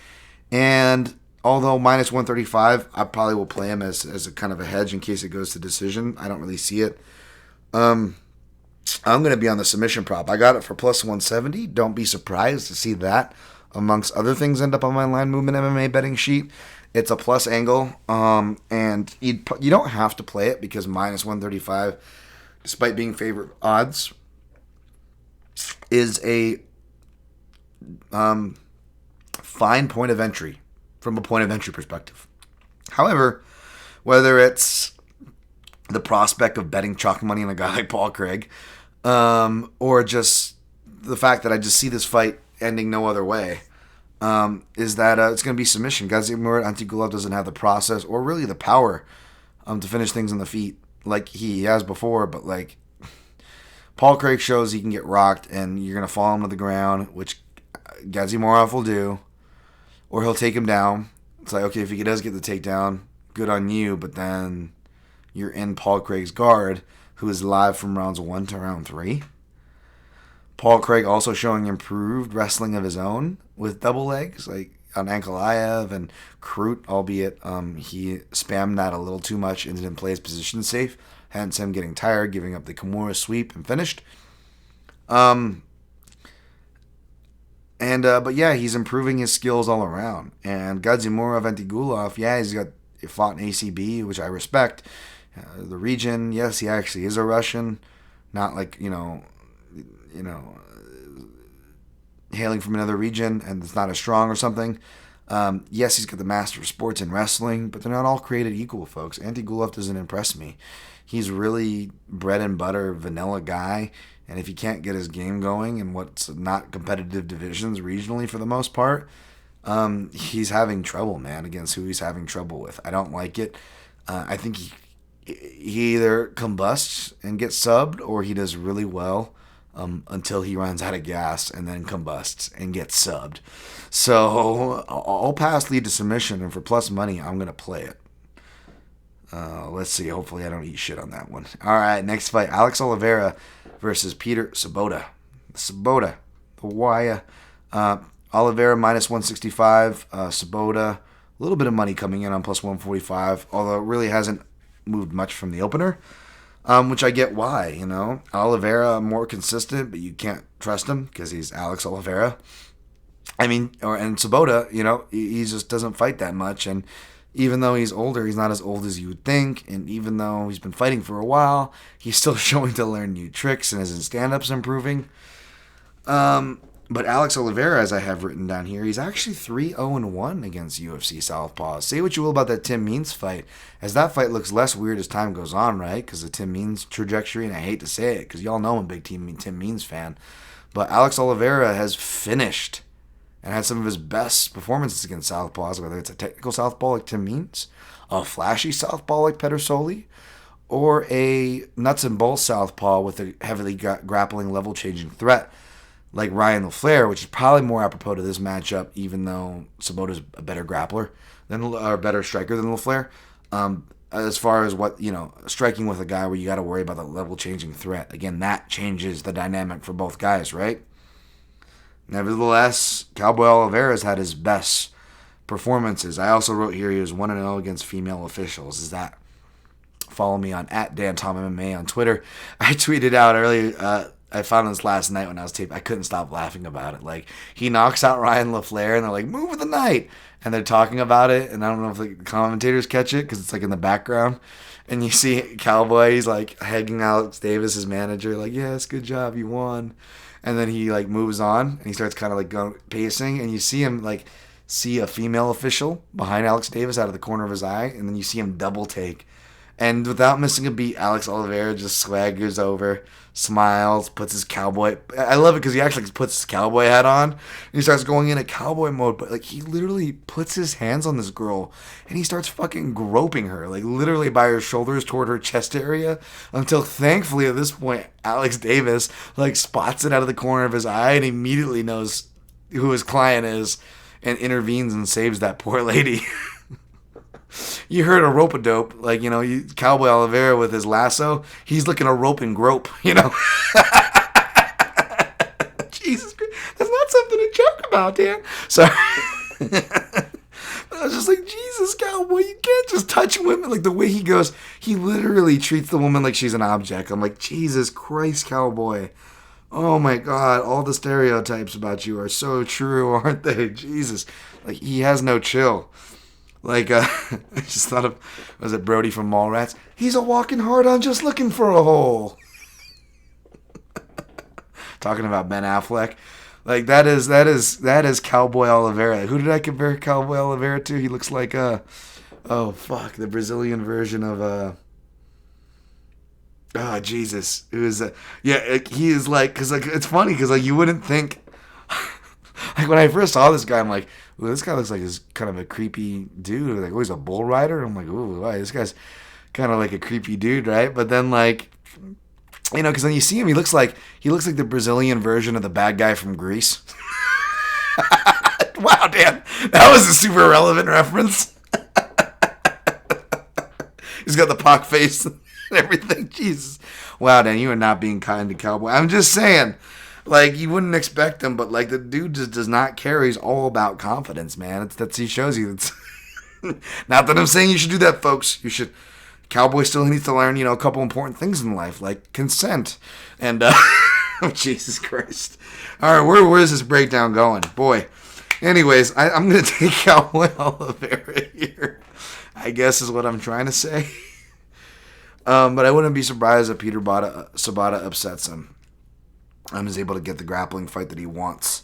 and Although minus 135, I probably will play him as a kind of a hedge in case it goes to decision. I don't really see it. I'm going to be on the submission prop. I got it for plus 170. Don't be surprised to see that, amongst other things, end up on my line movement MMA betting sheet. It's a plus angle, and you don't have to play it because minus 135, despite being favorite odds, is a fine point of entry from a point of entry perspective. However, whether it's the prospect of betting chalk money on a guy like Paul Craig, or just the fact that I just see this fight ending no other way, is that it's going to be submission. Gazimur Antigulov doesn't have the process or really the power to finish things on the feet like he has before, but like Paul Craig shows he can get rocked and you're going to fall him to the ground, which Gazimurov will do, or he'll take him down. It's like, okay, if he does get the takedown, good on you, but then you're in Paul Craig's guard, who is live from rounds 1 to round 3. Paul Craig also showing improved wrestling of his own with double legs, like on Ankalaev and Krut, albeit he spammed that a little too much and didn't play his position safe, hence him getting tired, giving up the Kimura sweep and finished. But yeah, he's improving his skills all around. And Gadzhimurov Antigulov, yeah, he's fought in ACB, which I respect. The region, yes, he actually is a Russian, not like hailing from another region and it's not as strong or something. Yes, he's got the master of sports in wrestling, but they're not all created equal, folks. Antigulov doesn't impress me. He's really bread and butter vanilla guy. And if he can't get his game going in what's not competitive divisions regionally for the most part, he's having trouble, man, against who he's having trouble with. I don't like it. I think he either combusts and gets subbed, or he does really well until he runs out of gas and then combusts and gets subbed. So all paths lead to submission, and for plus money, I'm going to play it. Let's see. Hopefully I don't eat shit on that one. All right, next fight. Alex Oliveira versus Peter Sabota. The wire. Oliveira minus 165. Sabota, a little bit of money coming in on plus 145, although it really hasn't moved much from the opener, which I get why. Oliveira more consistent, but you can't trust him because he's Alex Oliveira. And Sabota, he just doesn't fight that much, and even though he's older, he's not as old as you would think. And even though he's been fighting for a while, he's still showing to learn new tricks, and his stand-up's improving. But Alex Oliveira, as I have written down here, he's actually 3-0-1 against UFC southpaws. Say what you will about that Tim Means fight, as that fight looks less weird as time goes on, right? Because the Tim Means trajectory, and I hate to say it, because y'all know I'm a big Tim Means fan. But Alex Oliveira has finished and had some of his best performances against southpaws, whether it's a technical southpaw like Tim Means, a flashy southpaw like Pedersoli, or a nuts and bolts southpaw with a heavily grappling level-changing threat like Ryan LaFleur, which is probably more apropos to this matchup, even though Sabota's a better grappler or better striker than LaFleur. As far as striking with a guy where you got to worry about the level-changing threat. Again, that changes the dynamic for both guys, right? Nevertheless, Cowboy Oliveira's had his best performances. I also wrote here he was 1-0 against female officials. Follow me on @DanTomMMA on Twitter. I tweeted out earlier, I found this last night when I was taping. I couldn't stop laughing about it. Like, he knocks out Ryan LaFleur, and they're like, move of the night. And they're talking about it, and I don't know if the commentators catch it because it's like in the background. And you see Cowboy, he's like hugging Alex Davis, his manager, like, yes, good job, you won. And then he like moves on, and he starts kind of like going pacing, and you see him like see a female official behind Alex Davis out of the corner of his eye, and then you see him double take. And without missing a beat, Alex Oliveira just swaggers over, smiles, puts his cowboy... I love it because he actually puts his cowboy hat on, and he starts going into cowboy mode, but like he literally puts his hands on this girl, and he starts fucking groping her, like literally by her shoulders toward her chest area, until thankfully at this point, Alex Davis like spots it out of the corner of his eye and immediately knows who his client is and intervenes and saves that poor lady. You heard a rope-a-dope, like, Cowboy Oliveira with his lasso. He's looking a rope and grope, Jesus Christ. That's not something to joke about, Dan. Sorry. I was just like, Jesus, Cowboy, you can't just touch women. Like, the way he goes, he literally treats the woman like she's an object. I'm like, Jesus Christ, Cowboy. Oh, my God. All the stereotypes about you are so true, aren't they? Jesus. Like, he has no chill. Like, I just thought of, was it Brody from Mallrats? He's a walking hard-on just looking for a hole. Talking about Ben Affleck. Like, that is Cowboy Oliveira. Who did I compare Cowboy Oliveira to? He looks like, the Brazilian version of, oh, Jesus. It was, he is like, because, like, it's funny, because, like, you wouldn't think, like, when I first saw this guy, I'm like, ooh, this guy looks like he's kind of a creepy dude. Like, oh, he's a bull rider? I'm like, ooh, wow, this guy's kind of like a creepy dude, right? But then, like, you know, because when you see him, he looks like the Brazilian version of the bad guy from Grease. Wow, Dan, that was a super relevant reference. He's got the pock face and everything. Jesus. Wow, Dan, you are not being kind to Cowboy. I'm just saying, like, you wouldn't expect him, but, like, the dude just does not care. He's all about confidence, man. He shows you. Not that I'm saying you should do that, folks. You should. Cowboy still needs to learn, you know, a couple important things in life, like consent. And, oh, Jesus Christ. All right, where is this breakdown going? Boy. Anyways, I'm going to take Cowboy Oliveira here, I guess is what I'm trying to say. But I wouldn't be surprised if Peter Sabata upsets him. Is able to get the grappling fight that he wants.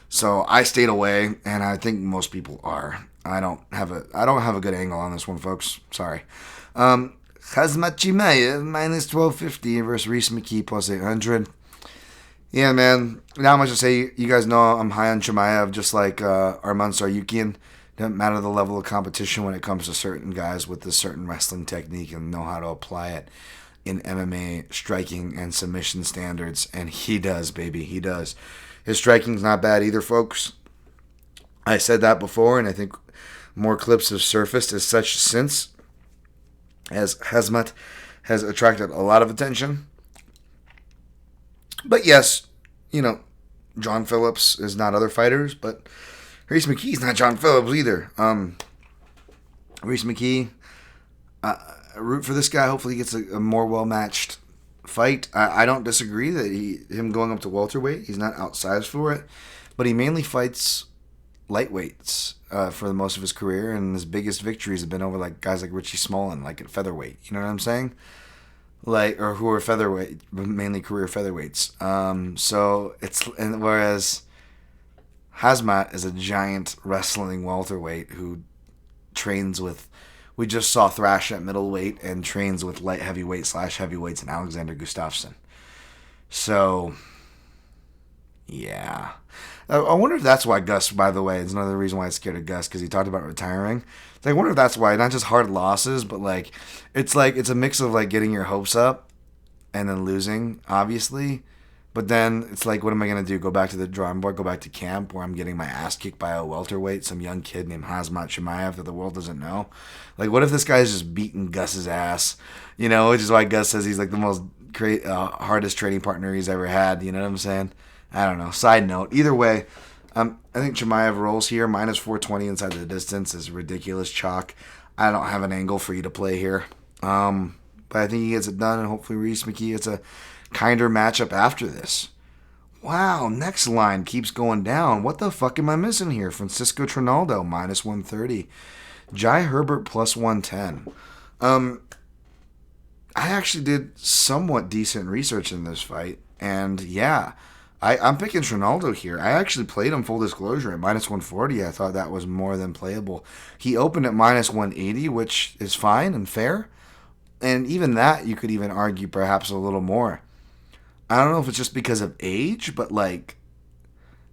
So I stayed away, and I think most people are. I don't have a good angle on this one, folks. Sorry. Khamzat Chimaev minus 1250 versus Reese McKee plus 800. Yeah, man. Not much to say. You guys know I'm high on Chimaev, just like Arman Tsarukyan. Doesn't matter the level of competition when it comes to certain guys with a certain wrestling technique and know how to apply it in MMA striking and submission standards. And he does, baby. He does. His striking's not bad either, folks. I said that before, and I think more clips have surfaced as such since, as Khamzat has attracted a lot of attention. But yes, you know, John Phillips is not other fighters, but Reese McKee's not John Phillips either. Reese McKee, root for this guy. Hopefully he gets a more well-matched fight. I don't disagree that him going up to welterweight, he's not outsized for it, but he mainly fights lightweights for the most of his career, and his biggest victories have been over like guys like Richie Smullen, like at featherweight. You know what I'm saying? Like, or who are featherweight, mainly career featherweights. So it's, and whereas Khamzat is a giant wrestling welterweight who trains with, we just saw thrash at middleweight and trains with light heavyweight / heavyweights and Alexander Gustafsson. So, yeah. I wonder if that's why Gus, by the way, is another reason why I'm scared of Gus, because he talked about retiring. I wonder if that's why, not just hard losses, but like it's a mix of like getting your hopes up and then losing, obviously. But then it's like, what am I going to do? Go back to the drawing board, go back to camp where I'm getting my ass kicked by a welterweight, some young kid named Khamzat Chimaev that the world doesn't know? Like, what if this guy's just beating Gus's ass? You know, which is why Gus says he's like the most hardest training partner he's ever had. You know what I'm saying? I don't know. Side note. Either way, I think Chimaev rolls here. Minus 420 inside the distance is ridiculous chalk. I don't have an angle for you to play here. But I think he gets it done, and hopefully Reese McKee gets a kinder matchup after this. Wow, next line keeps going down. What the fuck am I missing here? Francisco Trinaldo, minus 130. Jai Herbert, plus 110. I actually did somewhat decent research in this fight, and yeah, I'm picking Trinaldo here. I actually played him, full disclosure, at minus 140. I thought that was more than playable. He opened at minus 180, which is fine and fair. And even that, you could even argue perhaps a little more. I don't know if it's just because of age, but like,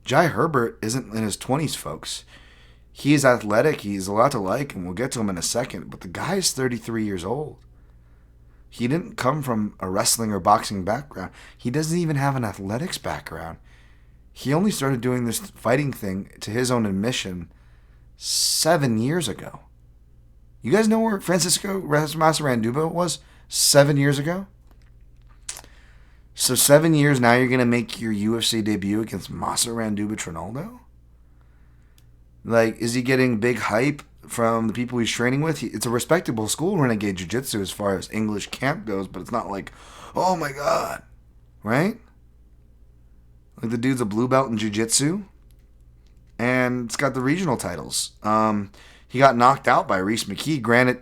Jai Herbert isn't in his 20s, folks. He is athletic. He's a lot to like, and we'll get to him in a second. But the guy is 33 years old. He didn't come from a wrestling or boxing background. He doesn't even have an athletics background. He only started doing this fighting thing, to his own admission, 7 years ago. You guys know where Francisco Massaranduba was 7 years ago? So 7 years now you're going to make your UFC debut against Massaranduba Trinaldo? Like, is he getting big hype from the people he's training with. It's a respectable school, Renegade Jiu-Jitsu, as far as English camp goes, but it's not like, oh my god, right? Like the dude's a blue belt in Jiu-Jitsu, and it's got the regional titles. He got knocked out by Reese McKee. Granted,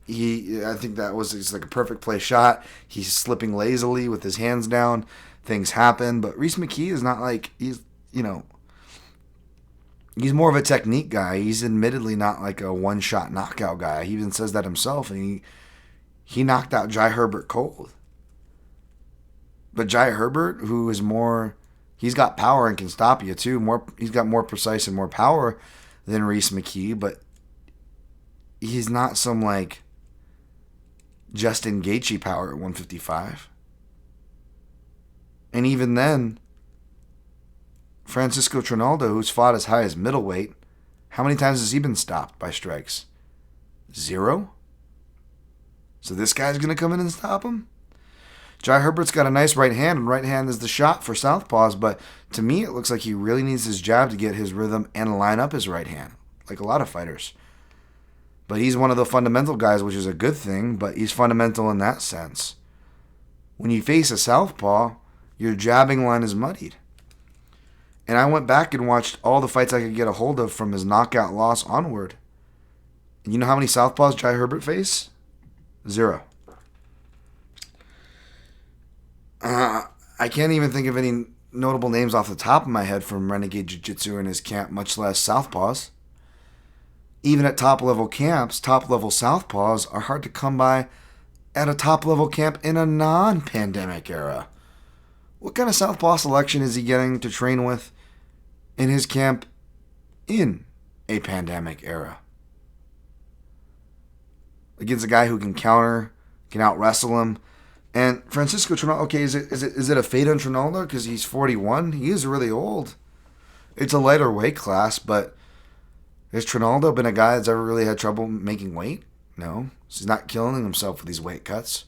I think that was just like a perfect play shot. He's slipping lazily with his hands down. Things happen, but Reese McKee is not like he's more of a technique guy. He's admittedly not like a one-shot knockout guy. He even says that himself, and he knocked out Jai Herbert cold. But Jai Herbert, who is more, he's got power and can stop you too. He's got more precise and more power than Reese McKee, but he's not some like Justin Gaethje power at 155. And even then, Francisco Trinaldo, who's fought as high as middleweight, how many times has he been stopped by strikes? 0? So this guy's going to come in and stop him? Jai Herbert's got a nice right hand, and right hand is the shot for southpaws, but to me it looks like he really needs his jab to get his rhythm and line up his right hand, like a lot of fighters. But he's one of the fundamental guys, which is a good thing, but he's fundamental in that sense. When you face a southpaw, your jabbing line is muddied. And I went back and watched all the fights I could get a hold of from his knockout loss onward. And you know how many southpaws Jai Herbert faced? 0. I can't even think of any notable names off the top of my head from Renegade Jiu-Jitsu in his camp, much less southpaws. Even at top-level camps, top-level southpaws are hard to come by at a top-level camp in a non-pandemic era. What kind of southpaw selection is he getting to train with in his camp in a pandemic era? Against a guy who can counter, can out-wrestle him. And Francisco Trinaldo, okay, is it a fade on Trinaldo because he's 41? He is really old. It's a lighter weight class, but has Trinaldo been a guy that's ever really had trouble making weight? No. He's not killing himself with these weight cuts.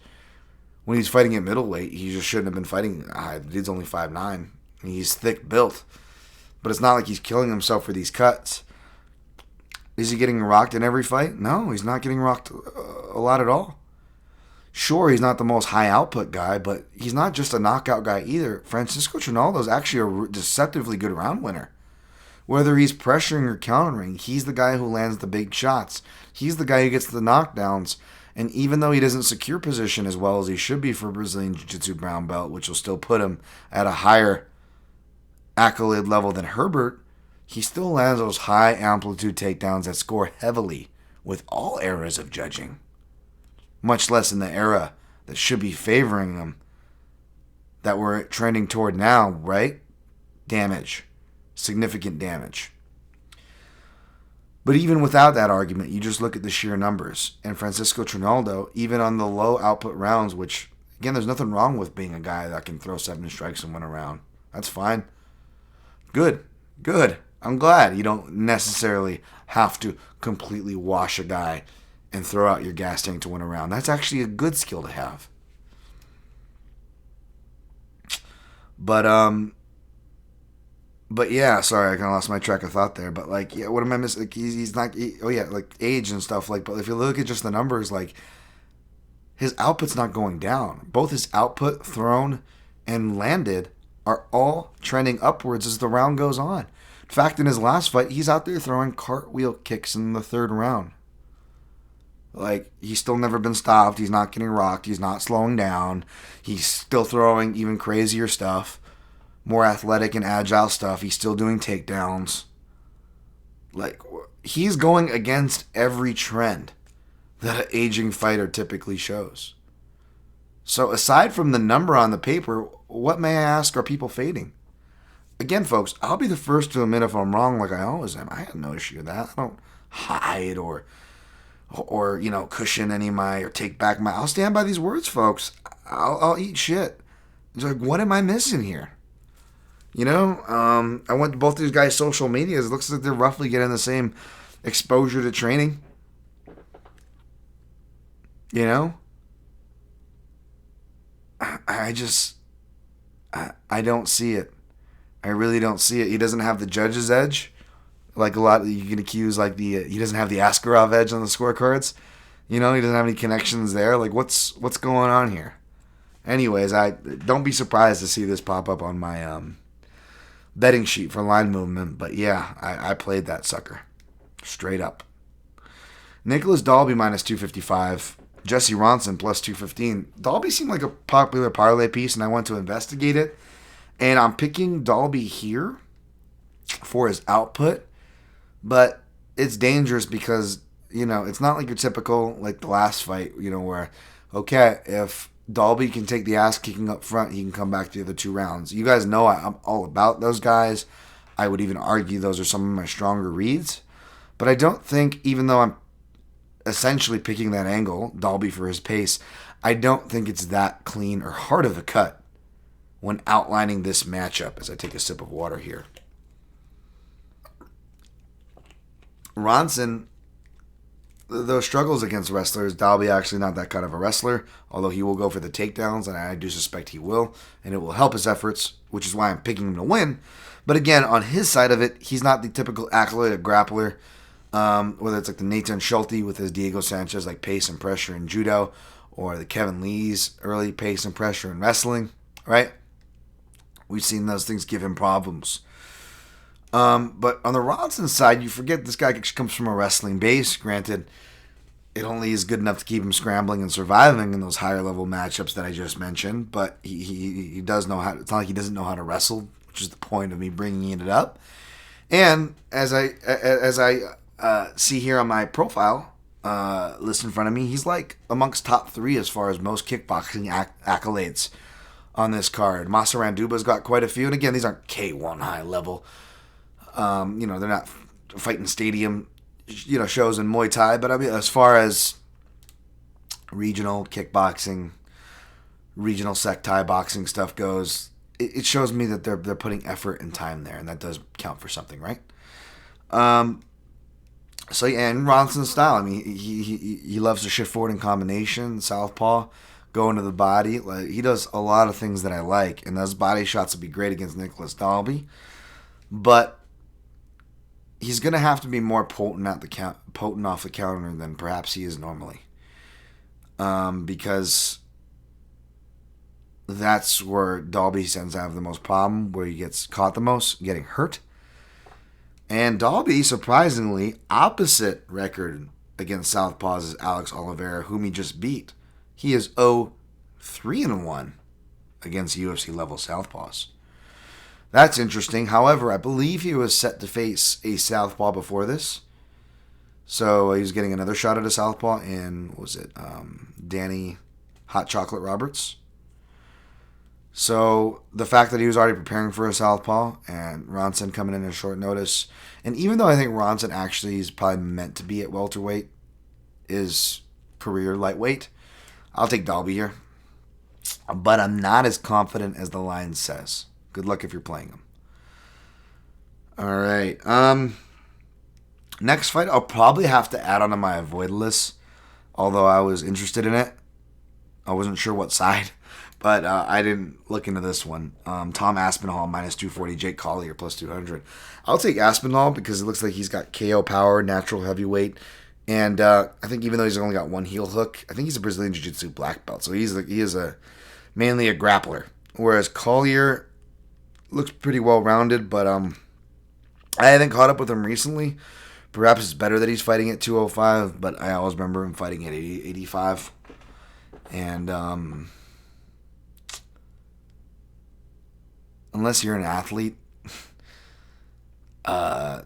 When he's fighting at middleweight, he just shouldn't have been fighting high. The dude's only 5'9". He's thick built. But it's not like he's killing himself for these cuts. Is he getting rocked in every fight? No, he's not getting rocked a lot at all. Sure, he's not the most high output guy, but he's not just a knockout guy either. Francisco Trinaldo is actually a deceptively good round winner. Whether he's pressuring or countering, he's the guy who lands the big shots. He's the guy who gets the knockdowns. And even though he doesn't secure position as well as he should be for Brazilian Jiu-Jitsu brown belt, which will still put him at a higher accolade level than Herbert, he still lands those high amplitude takedowns that score heavily with all eras of judging. Much less in the era that should be favoring him, that we're trending toward now, right? Damage. Significant damage. But even without that argument, you just look at the sheer numbers. And Francisco Trinaldo, even on the low output rounds, which, again, there's nothing wrong with being a guy that can throw 7 strikes and win a round. That's fine. Good. I'm glad you don't necessarily have to completely wash a guy and throw out your gas tank to win a round. That's actually a good skill to have. But yeah, sorry, I kind of lost my track of thought there. But like, yeah, what am I missing? Like, he's not. Like age and stuff. Like, but if you look at just the numbers, like his output's not going down. Both his output thrown and landed are all trending upwards as the round goes on. In fact, in his last fight, he's out there throwing cartwheel kicks in the 3rd round. Like, he's still never been stopped. He's not getting rocked. He's not slowing down. He's still throwing even crazier stuff. More athletic and agile stuff. He's still doing takedowns. Like, he's going against every trend that an aging fighter typically shows. So aside from the number on the paper, what, may I ask, are people fading? Again, folks, I'll be the first to admit if I'm wrong, like I always am. I have no issue with that. I don't hide or cushion any of my, or take back my, I'll stand by these words, folks. I'll eat shit. It's like, what am I missing here? I went to both these guys' social medias. It looks like they're roughly getting the same exposure to training. I don't see it. I really don't see it. He doesn't have the judge's edge. Like a lot, you can accuse like he doesn't have the Askarov edge on the scorecards. He doesn't have any connections there. Like what's going on here? Anyways, I don't be surprised to see this pop up on my betting sheet for line movement. But yeah, I played that sucker straight up. Nicholas Dalby minus 255. Jesse Ronson plus 215. Dalby seemed like a popular parlay piece, and I went to investigate it. And I'm picking Dalby here for his output, but it's dangerous because, it's not like your typical, like the last fight, where, okay, if Dalby can take the ass kicking up front, he can come back the other 2 rounds. You guys know I'm all about those guys. I would even argue those are some of my stronger reads. But I don't think, even though I'm essentially picking that angle, Dalby for his pace, I don't think it's that clean or hard of a cut when outlining this matchup as I take a sip of water here. Ronson, those struggles against wrestlers, Dalby actually not that kind of a wrestler, although he will go for the takedowns, and I do suspect he will, and it will help his efforts, which is why I'm picking him to win. But again, on his side of it, he's not the typical accolade grappler, whether it's like the Nathan Schulte with his Diego Sanchez, like pace and pressure in judo, or the Kevin Lee's early pace and pressure in wrestling, right? We've seen those things give him problems. But on the Ronson side, you forget this guy comes from a wrestling base. Granted, it only is good enough to keep him scrambling and surviving in those higher level matchups that I just mentioned. But he does know how. It's not like he doesn't know how to wrestle, which is the point of me bringing it up. And as I see here on my profile list in front of me, he's like amongst top 3 as far as most kickboxing accolades on this card. Masaranduba's got quite a few, and again, these aren't K1 high level. They're not fighting stadium, shows in Muay Thai. But I mean, as far as regional kickboxing, regional sec Thai boxing stuff goes, it shows me that they're putting effort and time there, and that does count for something, right? So yeah, and Ronson's style. I mean, he loves to shift forward in combination, southpaw, go into the body. Like he does a lot of things that I like, and those body shots would be great against Nicholas Dalby, but he's going to have to be more potent off the counter than perhaps he is normally. Because that's where Dalby tends to have the most problem, where he gets caught the most, getting hurt. And Dalby, surprisingly, opposite record against Southpaws is Alex Oliveira, whom he just beat. He is 0-3-1 against UFC level Southpaws. That's interesting. However, I believe he was set to face a southpaw before this. So he was getting another shot at a southpaw in, Danny Hot Chocolate Roberts. So the fact that he was already preparing for a southpaw and Ronson coming in at short notice, and even though I think Ronson actually is probably meant to be at welterweight, is career lightweight, I'll take Dalby here. But I'm not as confident as the line says. Good luck if you're playing them. All right. Next fight, I'll probably have to add onto my avoid list, although I was interested in it. I wasn't sure what side, but I didn't look into this one. Tom Aspinall minus 240, Jake Collier plus 200. I'll take Aspinall because it looks like he's got KO power, natural heavyweight, and I think even though he's only got one heel hook, I think he's a Brazilian Jiu-Jitsu black belt, so he is mainly a grappler. Whereas Collier looks pretty well-rounded, but I haven't caught up with him recently. Perhaps it's better that he's fighting at 205, but I always remember him fighting at 85. And unless you're an athlete, you're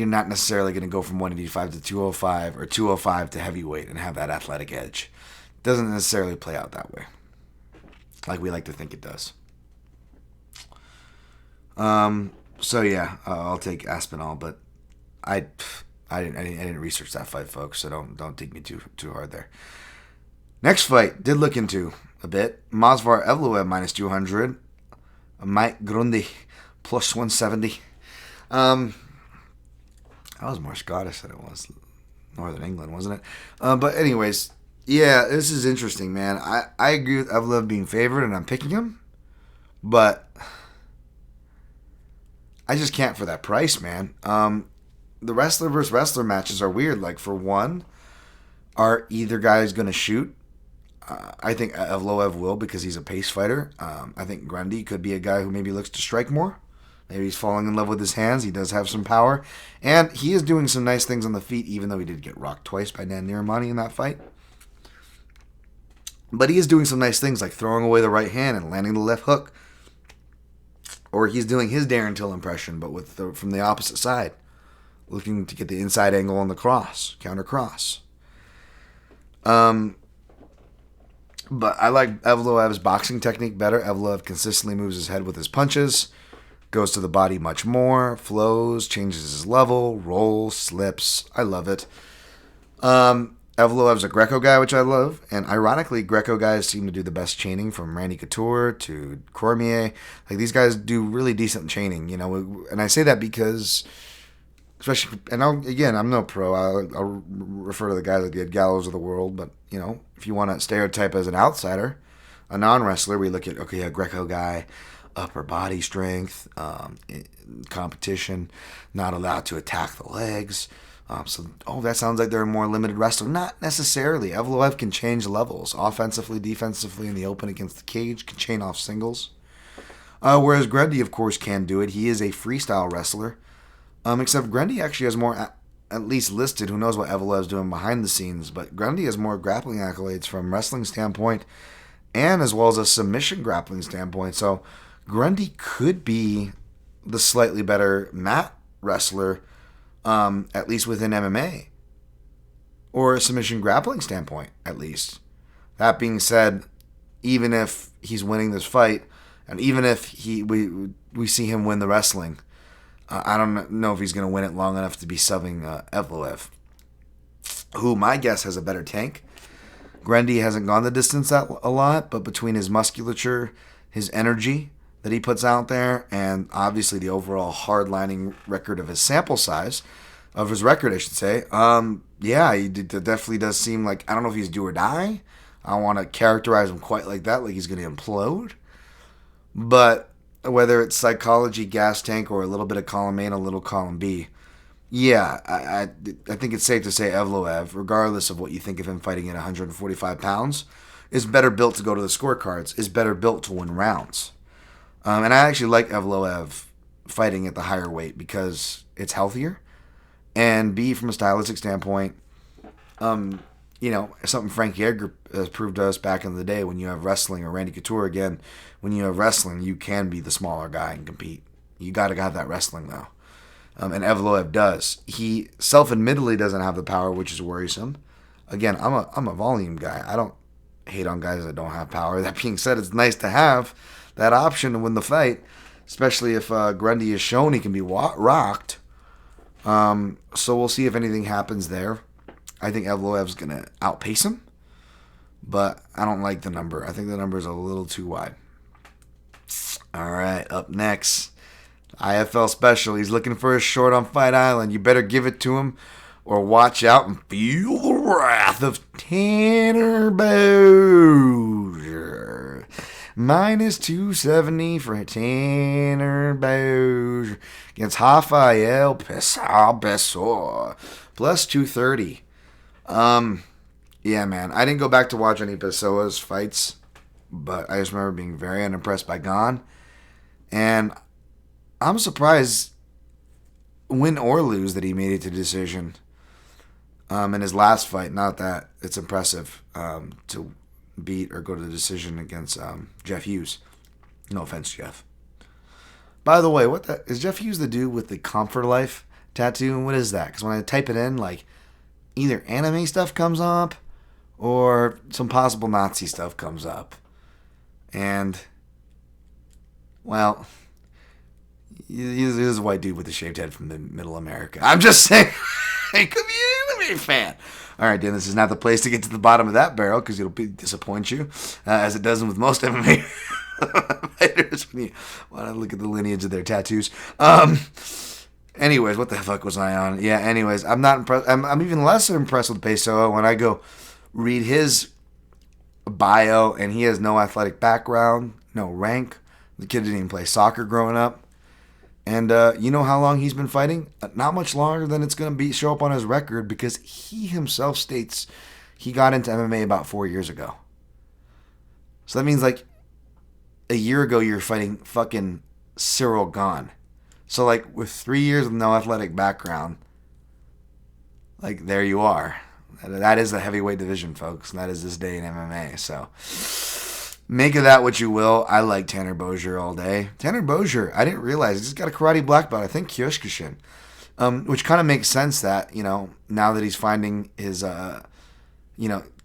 not necessarily going to go from 185 to 205 or 205 to heavyweight and have that athletic edge. It doesn't necessarily play out that way, like we like to think it does. So yeah, I'll take Aspinall, but I didn't research that fight, folks. So don't take me too hard there. Next fight did look into a bit. Masvar Evloev minus 200, Mike Grundy plus 170. That was more Scottish than it was Northern England, wasn't it? But anyways, yeah, this is interesting, man. I agree with Evloev being favored, and I'm picking him, but I just can't for that price, man. The wrestler versus wrestler matches are weird. Like, for one, are either guys going to shoot? I think Evloev will because he's a pace fighter. I think Grundy could be a guy who maybe looks to strike more. Maybe he's falling in love with his hands. He does have some power. And he is doing some nice things on the feet, even though he did get rocked twice by Dan Niramani in that fight. But he is doing some nice things, like throwing away the right hand and landing the left hook. Or he's doing his Darren Till impression, but from the opposite side. Looking to get the inside angle on the cross, counter cross. But I like Evloev's boxing technique better. Evloev consistently moves his head with his punches, goes to the body much more, flows, changes his level, rolls, slips. I love it. Evloev's a Greco guy, which I love. And ironically, Greco guys seem to do the best chaining, from Randy Couture to Cormier. Like, these guys do really decent chaining, you know. And I say that because, especially, and I'm no pro. I'll refer to the guys like the Ed Gallows of the world. But, you know, if you want to stereotype as an outsider, a non-wrestler, we look at, okay, a Greco guy, upper body strength, competition, not allowed to attack the legs. That sounds like they're a more limited wrestler. Not necessarily. Evloev can change levels, offensively, defensively, in the open against the cage, can chain off singles. Whereas Grundy, of course, can do it. He is a freestyle wrestler. Except Grundy actually has more, at least listed. Who knows what Evloev's doing behind the scenes. But Grundy has more grappling accolades from wrestling standpoint, and as well as a submission grappling standpoint. So Grundy could be the slightly better mat wrestler, at least within MMA, or a submission grappling standpoint, at least. That being said, even if he's winning this fight, and even if we see him win the wrestling, I don't know if he's going to win it long enough to be subbing Evloev, who my guess has a better tank. Grundy hasn't gone the distance a lot, but between his musculature, his energy that he puts out there, and obviously the overall hardlining record of his sample size, of his record, I should say, he definitely does seem like, I don't know if he's do or die. I don't want to characterize him quite like that, like he's going to implode. But whether it's psychology, gas tank, or a little bit of column A and a little column B, I think it's safe to say Evloev, regardless of what you think of him fighting at 145 pounds, is better built to go to the scorecards, is better built to win rounds. And I actually like Evloev fighting at the higher weight because it's healthier. And B, from a stylistic standpoint, something Frankie Edgar has proved to us back in the day, when you have wrestling, or Randy Couture again, when you have wrestling, you can be the smaller guy and compete. You got to have that wrestling, though. And Evloev does. He self-admittedly doesn't have the power, which is worrisome. Again, I'm a volume guy. I don't hate on guys that don't have power. That being said, it's nice to have that option to win the fight, especially if Grundy is shown he can be rocked. So we'll see if anything happens there. I think Evloev's going to outpace him, but I don't like the number. I think the number is a little too wide. All right, up next, IFL special. He's looking for a short on Fight Island. You better give it to him, or watch out and feel the wrath of Tanner Bowser. Minus 270 for Tanner Bowser against Rafael Pessoa. Plus 230. Yeah, man. I didn't go back to watch any Pessoa's fights, but I just remember being very unimpressed by Gon. And I'm surprised, win or lose, that he made it to decision in his last fight. Not that it's impressive to beat or go to the decision against Jeff Hughes. No offense, Jeff. By the way, is Jeff Hughes the dude with the Comfort Life tattoo? And what is that? Because when I type it in, like, either anime stuff comes up or some possible Nazi stuff comes up. And, well, he's a white dude with a shaved head from the middle America. I'm just saying, he could be an anime fan. All right, Dan, this is not the place to get to the bottom of that barrel, because it'll disappoint you, as it does with most MMA fighters when you want to look at the lineage of their tattoos. Anyways, what the fuck was I on? Yeah, anyways, I'm not impressed. I'm even less impressed with Pessoa when I go read his bio, and he has no athletic background, no rank. The kid didn't even play soccer growing up. And you know how long he's been fighting? Not much longer than it's going to show up on his record, because he himself states he got into MMA about 4 years ago. So that means like a year ago you were fighting fucking Cyril Gahn. So like with 3 years with no athletic background, like there you are. That is the heavyweight division, folks. And that is this day in MMA. So make of that what you will. I like Tanner Bozier all day. Tanner Bozier, I didn't realize he's got a karate black belt. I think Kyokushin, which kind of makes sense that, now that he's finding his,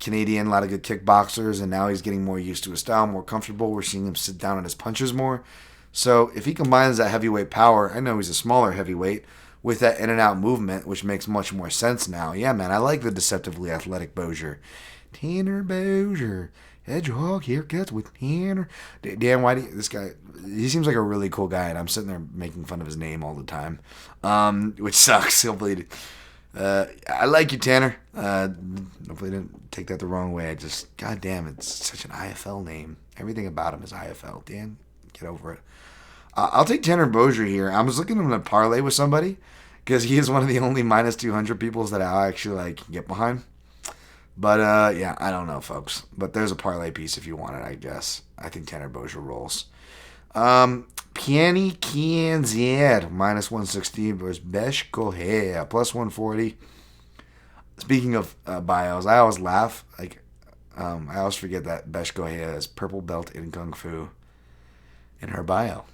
Canadian, a lot of good kickboxers, and now he's getting more used to his style, more comfortable. We're seeing him sit down on his punches more. So if he combines that heavyweight power, I know he's a smaller heavyweight, with that in and out movement, which makes much more sense now. Yeah, man, I like the deceptively athletic Bozier. Tanner Bozier. Hedgehog haircuts with Tanner. Dan Whitey, this guy, he seems like a really cool guy, and I'm sitting there making fun of his name all the time, which sucks. Hopefully, I like you, Tanner. Hopefully, didn't take that the wrong way. God damn, it's such an IFL name. Everything about him is IFL. Dan, get over it. I'll take Tanner Bozier here. I was looking at him to parlay with somebody, because he is one of the only minus 200 peoples that I actually get behind. But, yeah, I don't know, folks. But there's a parlay piece if you want it, I guess. I think Tanner Bozier rolls. Piani Kianzier, minus 160 versus Besh Correa, plus 140. Speaking of bios, I always laugh. I always forget that Besh Correa has purple belt in Kung Fu in her bio.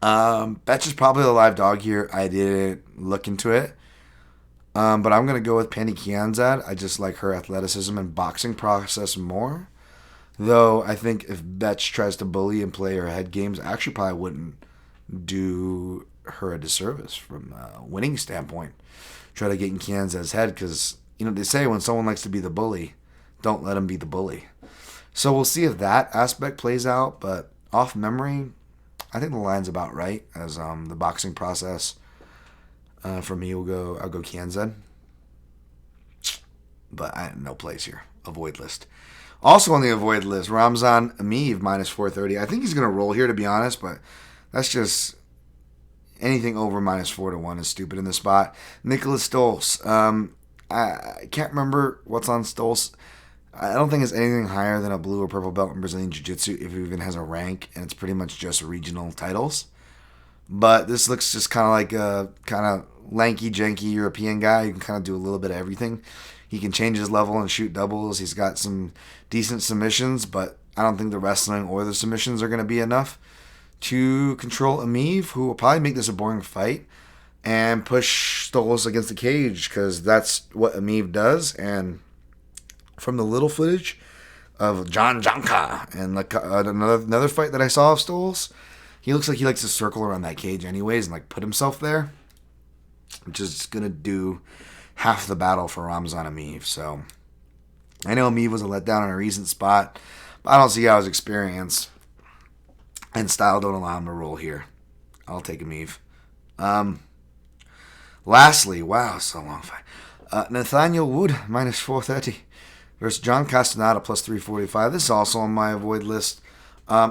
Betch is probably the live dog here. I didn't look into it. But I'm going to go with Penny Kianzad. I just like her athleticism and boxing process more. Though I think if Betch tries to bully and play her head games, I actually probably wouldn't do her a disservice from a winning standpoint. Try to get in Kianzad's head, because, they say when someone likes to be the bully, don't let him be the bully. So we'll see if that aspect plays out. But off memory, I think the line's about right as the boxing process. For me, I'll go Kianzad. But I have no place here. Avoid list. Also on the avoid list, Ramzan Ameev, minus 430. I think he's going to roll here, to be honest, but that's just anything over minus 4-1 is stupid in this spot. Nicholas Stoltz. I can't remember what's on Stoltz. I don't think it's anything higher than a blue or purple belt in Brazilian Jiu-Jitsu, if it even has a rank, and it's pretty much just regional titles. But this looks just kind of like a kind of lanky, janky European guy. You can kind of do a little bit of everything. He can change his level and shoot doubles. He's got some decent submissions, but I don't think the wrestling or the submissions are going to be enough to control Ameev, who will probably make this a boring fight and push Stoltz against the cage, because that's what Ameev does. And from the little footage of John Janka and another fight that I saw of Stoltz, he looks like he likes to circle around that cage anyways and put himself there, which is going to do half the battle for Ramzan Ameev. So I know Ameev was a letdown in a recent spot, but I don't see how his experience and style don't allow him to roll here. I'll take Ameev. Lastly, wow, so long fight. Nathaniel Wood, minus 430 versus John Castaneda, plus 345. This is also on my avoid list,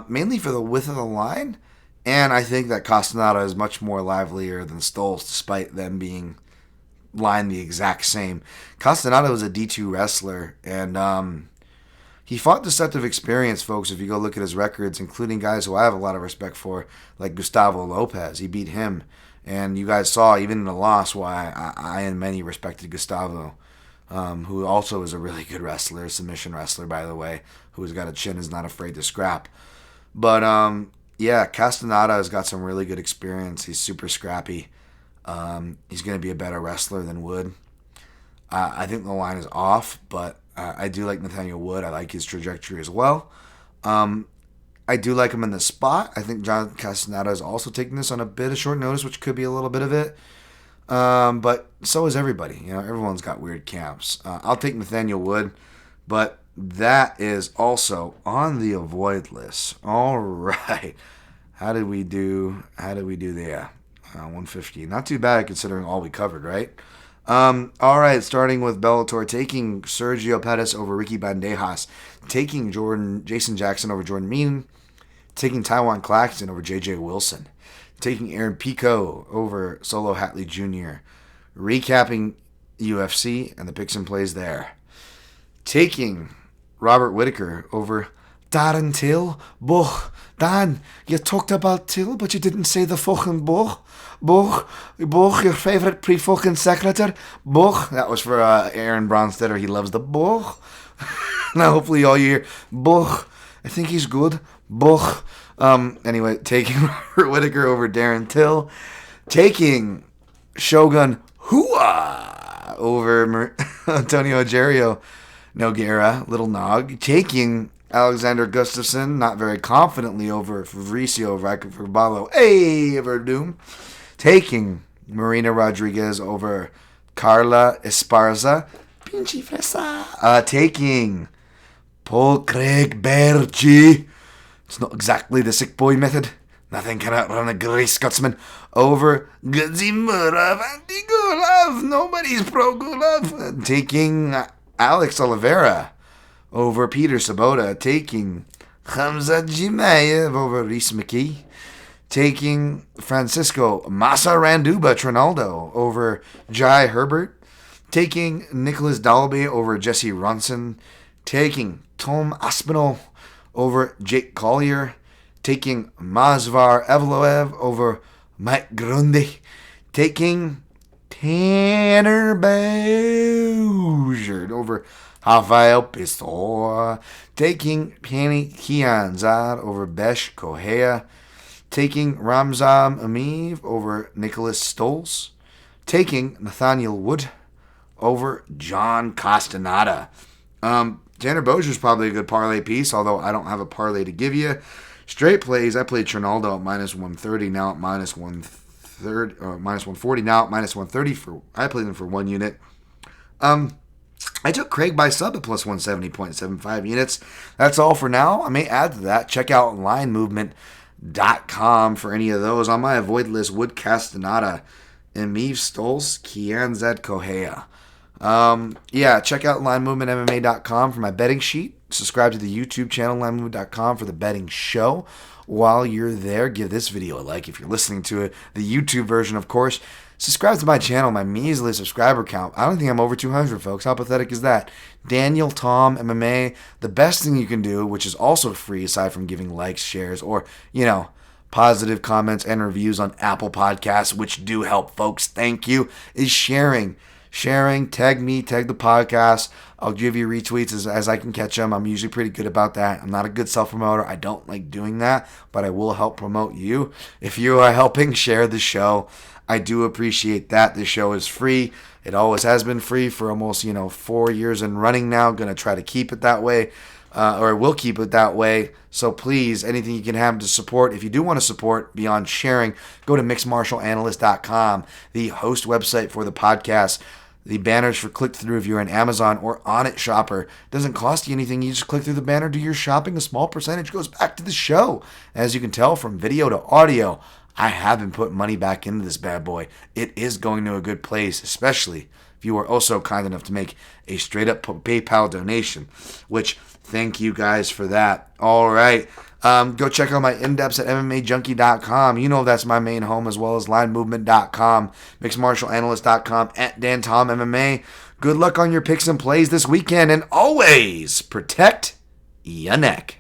mainly for the width of the line. And I think that Castaneda is much more livelier than Stoltz, despite them being lined the exact same. Castaneda was a D2 wrestler, and he fought deceptive experience, folks, if you go look at his records, including guys who I have a lot of respect for, like Gustavo Lopez. He beat him, and you guys saw, even in the loss, why I and many respected Gustavo, who also is a really good wrestler, submission wrestler, by the way, who's got a chin, is not afraid to scrap. But, yeah, Castaneda has got some really good experience. He's super scrappy. He's going to be a better wrestler than Wood. I think the line is off, but I do like Nathaniel Wood. I like his trajectory as well. I do like him in the spot. I think John Castaneda is also taking this on a bit of short notice, which could be a little bit of it. But so is everybody. Everyone's got weird camps. I'll take Nathaniel Wood, but that is also on the avoid list. All right. How did we do there? 150. Not too bad considering all we covered, right? All right, starting with Bellator, taking Sergio Pettis over Ricky Bandejas, taking Jason Jackson over Jordan Mean, taking Taiwan Claxton over J.J. Wilson, taking Aaron Pico over Solo Hatley Jr., recapping UFC and the picks and plays there, taking Robert Whittaker over Darren Till. Boch, Dan, you talked about Till, but you didn't say the fucking Boch. Boch, your favorite pre-fucking secretary. Boch, that was for Aaron Bronstetter. He loves the Boch. Now, hopefully, all you hear, Boch, I think he's good. Boch. Anyway, taking Robert Whittaker over Darren Till. Taking Shogun Hua over Antonio Agerio Nogueira, Little Nog. Taking Alexander Gustafsson, not very confidently, over Fabricio Verbalo, Verdum. Taking Marina Rodriguez over Carla Esparza, Pinche Fresa. Taking Paul Craig Bergi. It's not exactly the sick boy method. Nothing can outrun a Grey Scotsman over Gadzimura Vantigulov. Nobody's pro Gulov. Taking Alex Oliveira over Peter Sabota. Taking Hamza Jimaev over Reese McKee. Taking Francisco Massa Randuba Trinaldo over Jai Herbert. Taking Nicholas Dalby over Jesse Ronson. Taking Tom Aspinall over Jake Collier. Taking Mazvar Evloev over Mike Grundy. Taking Tanner Bouchard over Rafael Pistol. Taking Penny Kianzad over Besh Kohea. Taking Ramzan Amiv over Nicholas Stoles. Taking Nathaniel Wood over John Castaneda. Tanner Bozier's probably a good parlay piece, although I don't have a parlay to give you. Straight plays, I played Trinaldo at minus 130, now at minus 130, minus 140, now at minus 130. I played him for 1 unit. I took Craig by sub at plus 170.75 units. That's all for now. I may add to that. Check out linemovement.com for any of those. On my avoid list, Wood Castaneda, Emiv Stoles, Kian Zed Kohea. Check out linemovementmma.com for my betting sheet. Subscribe to the YouTube channel, linemovement.com, for the betting show. While you're there, give this video a like if you're listening to it. The YouTube version, of course. Subscribe to my channel, my measly subscriber count. I don't think I'm over 200, folks. How pathetic is that? Daniel, Tom, MMA. The best thing you can do, which is also free aside from giving likes, shares, or, positive comments and reviews on Apple Podcasts, which do help, folks. Thank you, is sharing. Tag me, tag the podcast. I'll give you retweets as I can catch them. I'm usually pretty good about that. I'm not a good self-promoter. I don't like doing that, but I will help promote you. If you are helping share the show, I do appreciate that. The show is free. It always has been free for almost, 4 years and running now. Going to try to keep it that way, or will keep it that way. So please, anything you can have to support. If you do want to support beyond sharing, go to mixedmartialanalyst.com, the host website for the podcast. The banners for click-through if you're an Amazon or Onnit shopper. It doesn't cost you anything. You just click through the banner, do your shopping. A small percentage goes back to the show. As you can tell from video to audio, I have been putting money back into this bad boy. It is going to a good place, especially if you are also kind enough to make a straight-up PayPal donation, which thank you guys for that. All right. Go check out my in-depths at MMAJunkie.com. You know that's my main home, as well as linemovement.com, mixedmartialanalyst.com, at DanTomMMA. Good luck on your picks and plays this weekend, and always protect your neck.